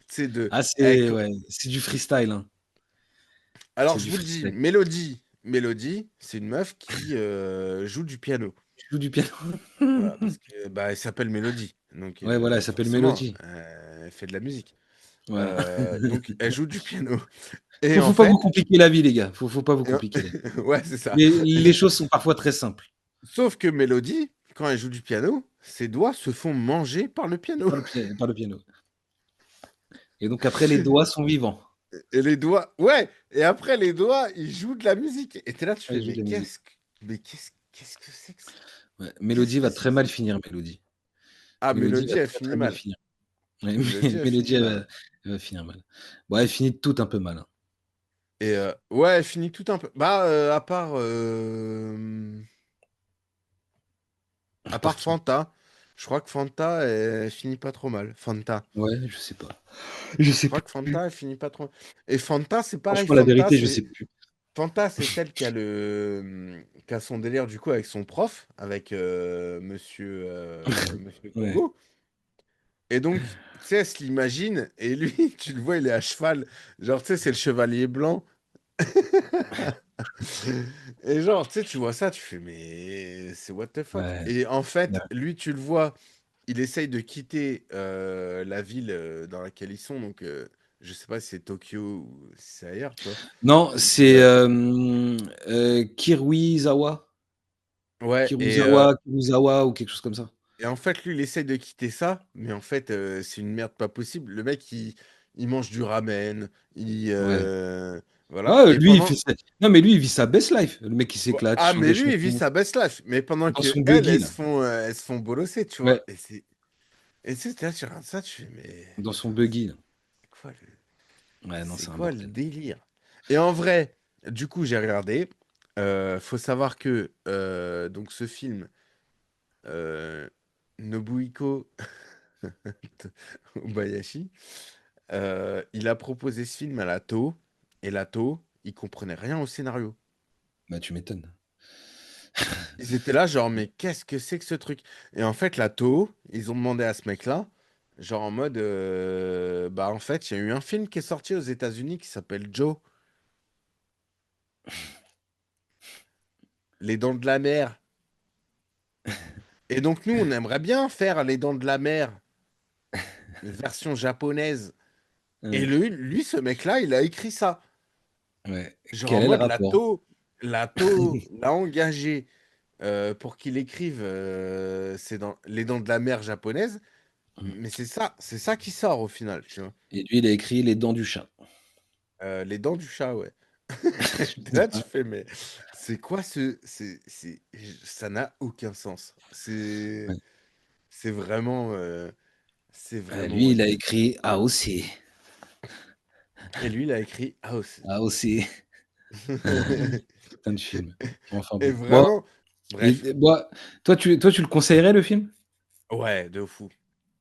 Tu sais, de... Ah eh, c'est ouais, c'est du freestyle, hein. alors, C'est je du vous le dis, freestyle. Mélodie, c'est une meuf qui joue du piano. Tu joues du piano? Voilà, parce que bah, elle s'appelle Mélodie. Donc, Ouais, voilà, elle s'appelle forcément, Mélodie. elle fait de la musique. Voilà. Donc, elle joue du piano. Et Faut en pas vous fait, compliquer la vie, les gars. Faut pas vous et en- compliquer la vie. ouais, c'est ça. Les choses sont parfois très simples Sauf que Mélodie, quand elle joue du piano, ses doigts se font manger par le piano. par le piano. Et donc après, les doigts sont vivants. Et les doigts, ouais. Et après, les doigts, ils jouent de la musique. Et t'es là, tu Ouais, fais, ils jouent de la musique. mais qu'est-ce que c'est que ça? Ouais, Qu'est-ce Mélodie que va c'est très que ça? mal finir, Mélodie. Ah, Mélodie va Mélodie, elle très, finit très mal mal. finir. Ouais, Mélodie, elle finit Mélodie, mal. elle va finir mal. Bon, elle finit toutes un peu mal, hein. Et ouais, elle finit tout un peu. Bah, À à part part qui? Fanta, je crois que Fanta, elle finit pas trop mal. Fanta. Ouais, je sais pas. Je Je sais crois que plus. Fanta, elle finit pas trop. Et Fanta, c'est pareil. Franchement, la vérité, je sais plus. Fanta, c'est celle qui a son délire du coup avec son prof, avec Monsieur Ouais. Togo. Et donc, tu sais, elle se l'imagine, et lui, tu le vois, il est à cheval. Genre, tu sais, c'est le chevalier blanc. Et genre, tu sais, tu vois ça, tu fais, mais c'est what the fuck. Ouais. Et en Ouais. fait, lui, tu le vois, il essaye de quitter la ville dans laquelle ils sont. Donc, je sais pas si c'est Tokyo ou si c'est ailleurs, tu vois. Non, Mais, c'est, Kiruizawa? ouais, Kuruzawa ou quelque chose comme ça. et en fait, lui, il essaye de quitter ça, mais en fait, c'est une merde pas possible. Le mec, il mange du ramen, Ouais. voilà. Ouais, Et lui, il pendant... fait sa non, mais lui, il vit sa best life. Le mec, il s'éclate, il Ah, change mais des lui, il vit chansons sa best life. Mais pendant dans que son elles, buggy, là. elles se font bolosser, tu vois. Ouais, Et tu sais, là, tu regardes ça, tu fais, mais dans son buggy, là. c'est quoi Ouais, non, c'est c'est un quoi le bordel. délire? Et en vrai, du coup, j'ai regardé. Faut savoir que donc ce film, euh, Nobuhiko Obayashi, il a proposé ce film à la Toho, et la Toho, ils comprenaient rien au scénario. Bah, tu m'étonnes. Ils étaient là, genre, mais qu'est-ce que c'est que ce truc? Et en fait, la Toho, ils ont demandé à ce mec-là, genre en mode, bah en fait, il y a eu un film qui est sorti aux États-Unis qui s'appelle Joe, Les Dents de la Mer. Et donc, nous, on aimerait bien faire Les Dents de la Mer, version japonaise. Et Ouais, lui, ce mec-là, il a écrit ça. ouais. Genre en Quel est le mode, rapport? La Toho l'a engagé pour qu'il écrive Les Dents de la Mer japonaise. Mais c'est ça qui sort au final, tu vois. Et lui, il a écrit Les Dents du Chat. Les Dents du Chat, ouais. T'es là, tu fais, mais c'est quoi ça n'a aucun sens. Ouais. C'est vraiment, Lui, il a écrit AOC. Et lui, il a écrit House. AOC. Putain de film. Enfin Et bon. Bon, vraiment, bref, bon, toi, tu le conseillerais le film? ouais, de fou,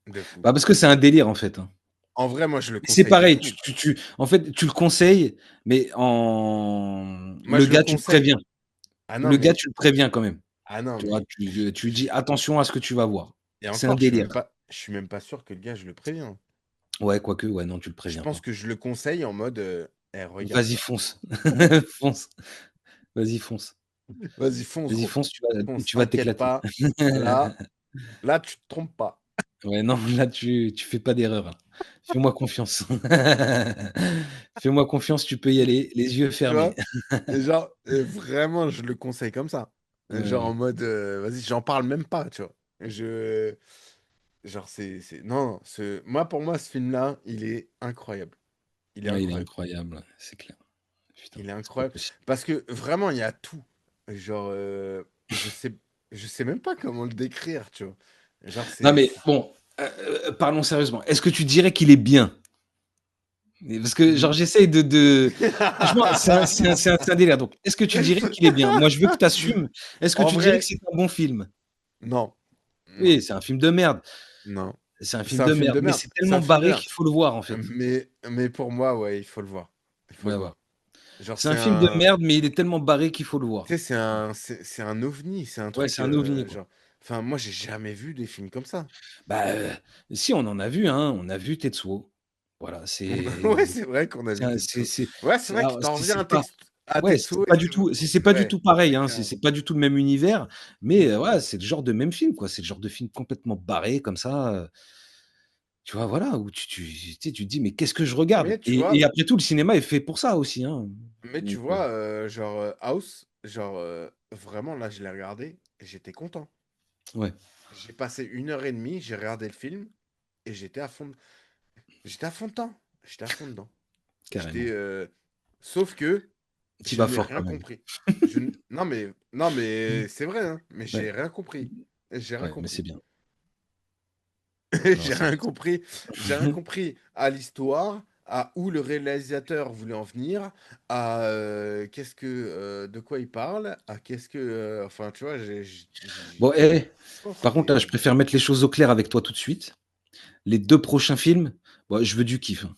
de fou. Bah, parce que c'est un délire en fait, hein. En vrai, moi, je le C'est conseille de pareil, fou. en fait, tu le conseilles, mais Moi, le je le gars, tu le conseille. préviens. Ah non, Le gars, mais, tu le préviens quand même. ah non, Tu vois, mais, tu lui dis attention à ce que tu vas voir. et C'est un encore, délire. je suis même pas sûr que le gars, je le préviens. Ouais, quoique, ouais, non, tu le Je préviens pense pas. que je le conseille en mode, regarde Vas-y, ça. fonce. Fonce. Vas-y, fonce. Vas-y, fonce, Vas-y, gros. fonce, Fonce, tu vas t'inquiète t'éclater. pas. Là, là, tu te trompes pas. Ouais, non, là, tu fais pas d'erreur, là. Fais-moi confiance. Fais-moi confiance, tu peux y aller, les yeux Tu fermés. vois? Et genre, vraiment, je le conseille comme ça. Ouais, Genre en ouais. mode, vas-y, j'en parle même pas, tu vois. Genre, non, moi, pour moi, ce film-là, il est incroyable. Il est Ouais, il est incroyable. incroyable, ouais, c'est clair. Putain, Il est c'est pas incroyable. possible. Parce que vraiment, il y a tout. Genre, je sais même pas comment le décrire, tu vois. Genre, Non, mais bon, parlons sérieusement. Est-ce que tu dirais qu'il est bien? Parce que, genre, j'essaye franchement, c'est un délire. Donc, est-ce que tu dirais qu'il est bien? Moi, je veux que tu assumes. Est-ce que En tu dirais que vrai, c'est un bon film? non. Non. Oui, c'est un film de merde. Non. C'est un C'est film un de film merde, de mais merde. c'est C'est tellement un film de barré merde. qu'il faut le voir, en fait. Mais pour moi, ouais, il faut le voir. Il faut Ouais, le ouais. voir. Genre, C'est un film de merde, mais il est tellement barré qu'il faut le voir. tu sais, c'est un ovni. C'est un Ouais, truc, c'est un ovni, quoi. genre. Enfin, moi, j'ai jamais vu des films comme ça. Bah, si, on en a vu, hein, on a vu Tetsuo. Voilà, Ouais, c'est vrai qu'on a c'est vu un Tetsuo. Ouais, c'est vrai que alors t'en reviens c'est pas à ouais, c'est Tetsuo et pas du tout c'est pas du ouais, tout pareil, c'est hein, clair. c'est pas du tout le même univers, mais ouais, c'est le genre de même film, quoi. C'est le genre de film complètement barré comme ça, tu vois, voilà, où tu sais, tu te dis: «Mais qu'est-ce que je regarde?» Mais tu vois, et après tout, le cinéma est fait pour ça aussi, hein, donc genre House, genre vraiment là, je l'ai regardé et j'étais content. ouais, J'ai passé 1 heure et demie, j'ai regardé le film et j'étais à fond dedans. J'étais à fond dedans. J'étais, carrément. sauf que Tu je vas n'ai fort rien quand même. compris. Non mais c'est vrai, hein, mais Ouais, j'ai rien compris. J'ai rien ouais, mais c'est compris. bien. Non, J'ai c'est rien bien. compris. J'ai rien compris à l'histoire, à où le réalisateur voulait en venir, à de quoi il parle, à enfin, tu vois, Bon, non, par contre, là, je c'était. préfère mettre les choses au clair avec toi tout de suite. Les 2 prochains films, bon, je veux du kiff, hein.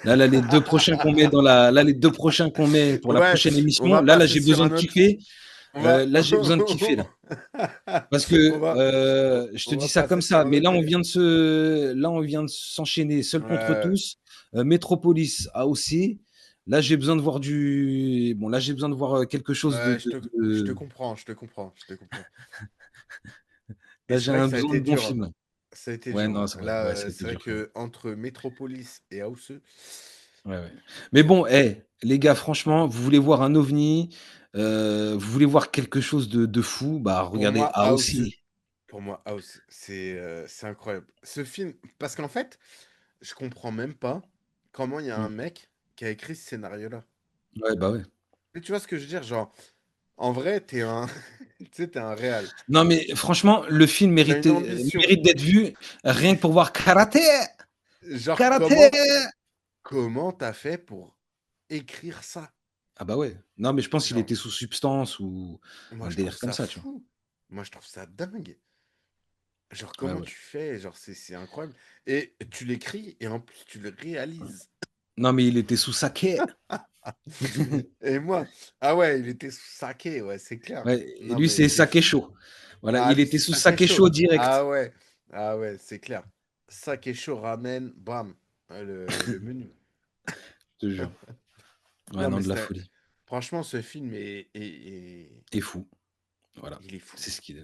Là, les 2 prochains qu'on met les 2 prochains qu'on met pour la Ouais, prochaine on émission, va là, passer j'ai sur besoin un de autre. kiffer. On va, Là, j'ai besoin de kiffer, là. Parce on que, va, je te on dis va ça comme passer sur ça, un mais autre délire. là, on vient de s'enchaîner Seul contre Ouais, tous, Metropolis AOC. Là, j'ai besoin de voir là, j'ai besoin de voir, quelque chose ouais, je te de comprends, je te comprends, je te comprends. Et là, c'est j'ai vrai que un ça a besoin été de bons dur, hein. films. Ça a été Ouais, dur, non, hein. c'est vrai, Là, ouais, ça a été c'est vrai dur quand même. que entre Metropolis et House, Ouais, ouais. Mais bon, les gars, franchement, vous voulez voir un ovni, vous voulez voir quelque chose de fou, bah, pour regardez moi, House, AOC. c'est incroyable. Ce film, parce qu'en fait, je comprends même pas comment il y a un Mmh. mec qui a écrit ce scénario-là. Ouais, bah, ouais. Et tu vois ce que je veux dire? Genre, en vrai, tu sais, t'es un réal. Non, mais franchement, le film T'as une ambition. mérite d'être vu, rien que pour voir karaté! Genre, Karaté! comment t'as fait pour écrire ça? Ah bah, ouais. Non, mais je pense qu'il Genre, était sous substance ou moi, un je trouve délire comme ça ça, tu vois? fou. Moi, je trouve ça dingue. Genre, Ouais, comment ouais. tu fais? Genre, c'est incroyable. Et tu l'écris et en plus, tu le réalises. Non, mais il était sous saké. Et moi, ah ouais, il était sous saké, ouais, c'est clair. Ouais, et Non, lui, mais c'est c'est saké fou. chaud. Voilà, Ah, il lui, était c'est sous saké saké chaud. chaud direct. Ah ouais, c'est clair. Saké chaud, ramen, bam, le menu. Je te jure. Ouais, Non, non, mais de la folie. franchement, ce film Et fou. Voilà. il est fou. C'est ce qu'il est.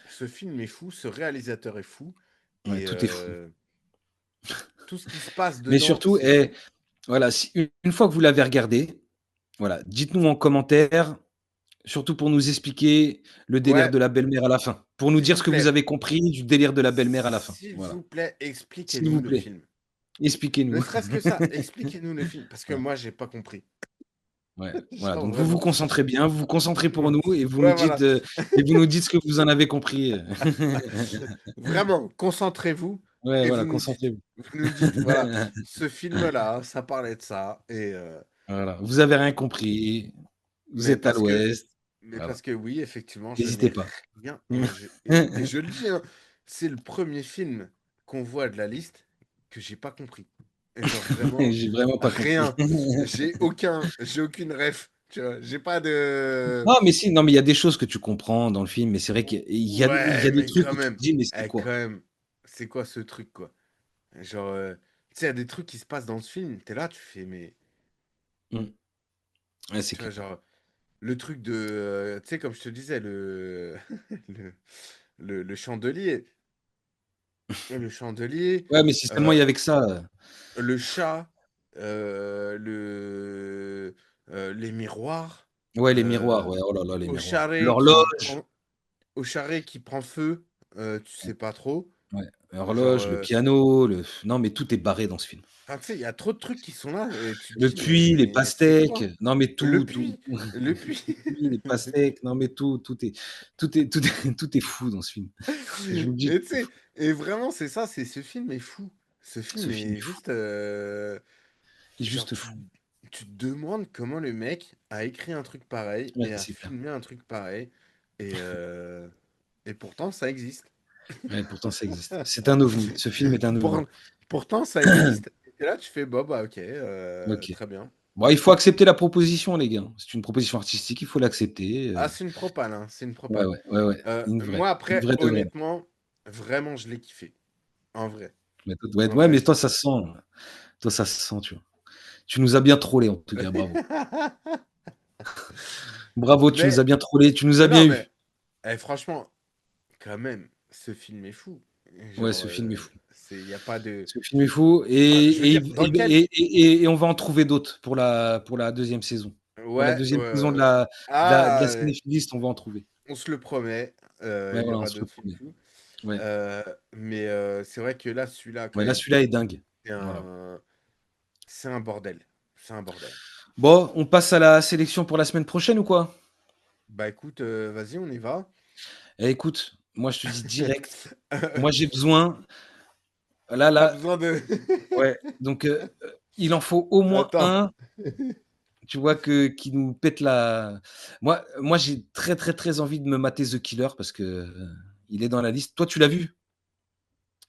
Ce film est fou, ce réalisateur est fou, Ouais, et tout est fou. tout ce qui se passe Mais dedans, surtout, c'est fou. voilà, si, une fois que vous l'avez regardé, voilà, dites-nous en commentaire, surtout pour nous expliquer le délire Ouais, de la belle-mère à la fin. Pour nous s'il dire vous ce que vous plaît, avez compris du délire de la belle-mère à la fin. s'il Voilà. vous plaît, S'il expliquez-nous vous le plaît, film. Ne expliquez-nous. serait-ce que ça, expliquez-nous le film, parce que Ouais. moi, j'ai pas compris. Ouais, voilà. Genre Donc vous vous vraiment. concentrez bien, vous vous concentrez pour nous Ouais, voilà. et vous nous dites ce que vous en avez compris. Vraiment, concentrez-vous Ouais, et voilà, concentrez-vous. vous nous dites, voilà, ce film-là, ça parlait de ça, et Voilà, vous avez rien compris, vous mais êtes à parce que, l'ouest, mais voilà. parce que oui, effectivement, je N'hésitez n'ai pas. rien, et je le dis, hein, c'est le premier film qu'on voit de la liste que j'ai pas compris. Et genre vraiment, J'ai vraiment pas compris. rien. J'ai aucune ref, tu vois, j'ai pas de. Non, mais si, non, mais il y a des choses que tu comprends dans le film, mais c'est vrai qu'il il y Ouais, a des mais trucs quand où tu te même, dis: «Mais c'est quand quoi?» même, c'est quoi ce truc, quoi? Genre, tu sais, il y a des trucs qui se passent dans ce film, t'es là, tu fais, mais, Mmh. Ouais, c'est tu vois, clair. genre, le truc de, tu sais, comme je te disais, le, le chandelier, le chandelier, Ouais, mais si seulement il euh, y avait que ça, le chat, les miroirs, ouais, les miroirs, euh, ouais, oh là là, les au miroirs. charret qui L'horloge, prend, au charret qui prend feu, tu sais pas trop. ouais, Genre, l'horloge, le piano, le non, mais tout est barré dans ce film. enfin, tu sais, il y a trop de trucs qui sont là, et tu te Le dis, puits, les mais c'est pastèques, quoi? non, mais Le tout, tout, puits, le puits. le puits, les pastèques, non, mais tout est tout est fou dans ce film. Je vous le dis, Et tu tout est sais, fou. et vraiment, c'est ça, c'est ce film est fou. Ce Ce film film est est fou, juste, il est genre, juste fou. tu te demandes comment le mec a écrit un truc pareil Ouais, et a c'est clair. filmé un truc pareil, et, pourtant ça existe. Ouais, pourtant ça existe. C'est un ovni. Ce film est un ovni. Pour- Pourtant ça existe. Et là, tu fais, bon, bah, ok, OK. très bien. Bon, il faut accepter la proposition, les gars. C'est une proposition artistique, il faut l'accepter. Ah, c'est une propale, hein, c'est une Ouais, propale. ouais, ouais, ouais. Moi, Une après, vraie de vraie. honnêtement, vraiment, je l'ai kiffé. En vrai. Mais toi, ouais, En ouais, vrai, mais je l'ai toi, ça kiffé. se sent. Toi, ça se sent, tu vois. Tu nous as bien trollés, en tout cas, bravo. Bravo, tu nous Mais, as bien trollés, tu nous as mais bien non, eu. mais franchement, quand même, ce film est fou. Ouais, Genre, ce film est fou. il n'y a pas de. Ce film est fou Enfin, je veux dire, dans quel. et on va en trouver d'autres pour la deuxième saison. Pour la Ouais, deuxième saison de la ah, Cinéphiliste, on va en trouver. on se le promet, Ouais, il y voilà, on aura se le d'autres films promet. fous. Ouais. Mais c'est vrai que là, celui-là, quand Ouais, là, même, celui-là est dingue. c'est Voilà. un, c'est un bordel. C'est un bordel. Bon, on passe à la sélection pour la semaine prochaine ou quoi? Bah écoute, vas-y, on y va. Eh, écoute, moi je te dis direct, moi j'ai besoin, T'as là, besoin de. ouais, donc il en faut au moins Attends. un, tu vois, qui nous pète la. Moi j'ai très très très envie de me mater The Killer parce que il est dans la liste. Toi tu l'as vu?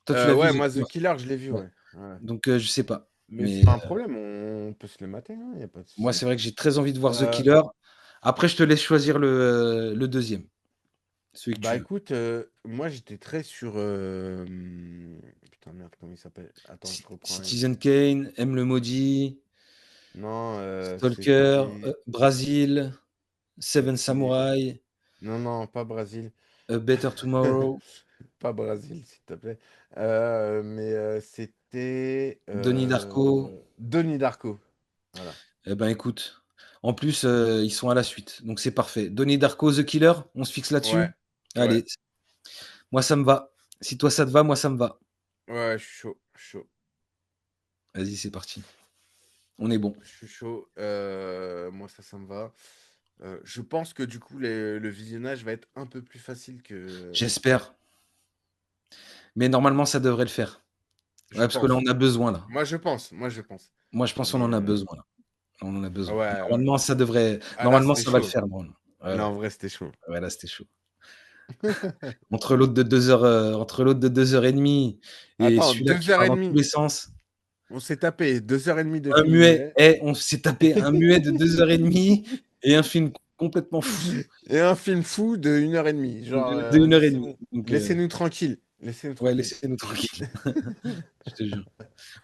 Toi tu l'as vu Ouais, The moi, The Killer? Killer, je l'ai vu, Ouais. ouais. Ouais. Donc je sais pas, Mais c'est mais pas un problème, on peut se le mater, hein, y a pas de moi souci. c'est vrai que j'ai très envie de voir The Euh, Killer. Après je te laisse choisir le deuxième, celui que tu Bah veux. écoute, moi j'étais très sur. Putain, merde, comment il s'appelle? Attends, je reprends. Citizen Kane, M le maudit. Non, Stalker, c'était. Brazil, Seven C'était. Samurai, Non, non, pas Brésil. A Better Tomorrow, Pas Brésil, s'il te plaît. Mais c'était. Donnie Darko. Donnie Darko. Voilà. Eh ben écoute, en plus, ils sont à la suite, donc c'est parfait. Donnie Darko, The Killer, on se fixe Ouais, là-dessus? ouais, Allez, moi ça me va. Si toi ça te va, moi ça me va. ouais, je suis chaud, je suis chaud. Vas-y, c'est parti. On est bon. Je suis chaud. Moi, ça me va. Je pense que du coup, le visionnage va être un peu plus facile que. J'espère, mais normalement ça devrait le faire. Ouais, Je parce que là on pense. a besoin là. Moi, je pense. Moi, je pense. Moi je pense qu'on Mais en a besoin là. On en a ah besoin. ouais, ouais. Normalement ça devrait Ah là, normalement c'était ça va le chaud. faire normalement. Ouais, Là, ouais. en vrai, c'était chaud. Ouais, là c'était chaud. Entre l'autre de 2 heures, entre l'autre de 2 heures et demie et Attends, celui-là qui 2 heures part et dans tous demie. les sens. On s'est tapé 2 heures et demie de Un film muet, muet on s'est tapé un muet de 2 heures et demie et un film complètement fou et un film fou de 1 heure et demie. Genre, de 1 heure et c'est demie. bon. Donc, Laissez-nous tranquille. Laissez-nous ouais, tranquille. laissez-nous tranquilles. Je te jure.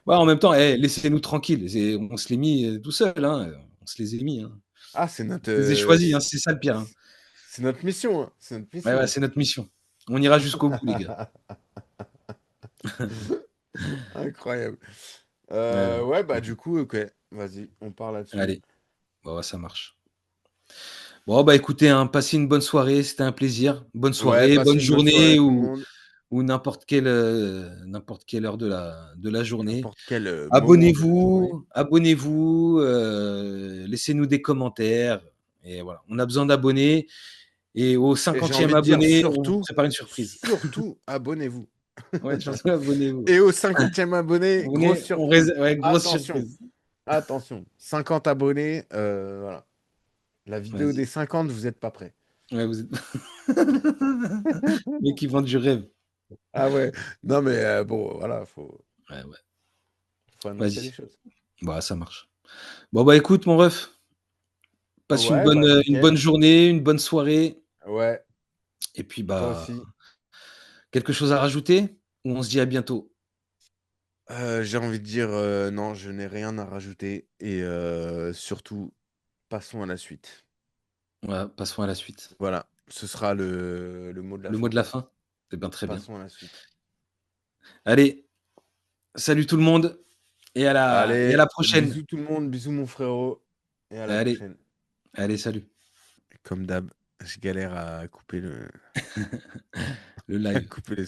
Ouais, en même temps, laissez-nous tranquilles. On se l'est mis, tout seul, hein, on se les est mis, hein. Ah, c'est notre, On les a choisis, hein, c'est ça le pire, hein. c'est notre mission, hein. C'est notre Ouais, ouais, mission. c'est notre mission. On ira jusqu'au bout, les gars. Incroyable. Ouais, Ouais, bah ouais. du coup, ok. Vas-y, on part là-dessus. Allez, bon, ouais, ça marche. Bon, bah écoutez, hein, passez une bonne soirée, c'était un plaisir. Bonne Ouais, soirée, passez bonne une bonne soirée à journée tout le ou monde. n'importe quelle heure de la journée. N'importe quel moment de la journée. Abonnez-vous, laissez-nous des commentaires et voilà. On a besoin d'abonnés et au Et j'ai 50e envie de dire abonné, on vous surtout, prépare une surprise. surtout, abonnez-vous. Ouais, surtout abonnez-vous. Et au 50e abonné, grosse Abonnez, surprise. ouais, grosse Attention, surprise. attention. 50 abonnés, voilà. La vidéo Vas-y. des 50, vous n'êtes pas prêts. Ouais, vous êtes mec qui vend du rêve. Ah ouais. Non mais bon, voilà, Ouais, ouais. faut annoncer les Vas-y. choses. Bah, ça marche. Bon, bah, écoute, mon ref, passe Ouais, bah une bonne nickel. journée, une bonne soirée Ouais, et puis, toi bah, aussi. quelque chose à rajouter ou on se dit à bientôt? J'ai envie de dire non, je n'ai rien à rajouter. Et surtout, passons à la suite. Ouais, passons à la suite. Voilà, ce sera le mot de la Le mot fin. de la fin? Eh ben, très bien. Passons à la suite. Allez, salut tout le monde et à Allez, la prochaine. bisous tout le monde, bisous mon frérot. Et à la Allez, prochaine. allez, salut. Comme d'hab, je galère à couper Le à live. couper les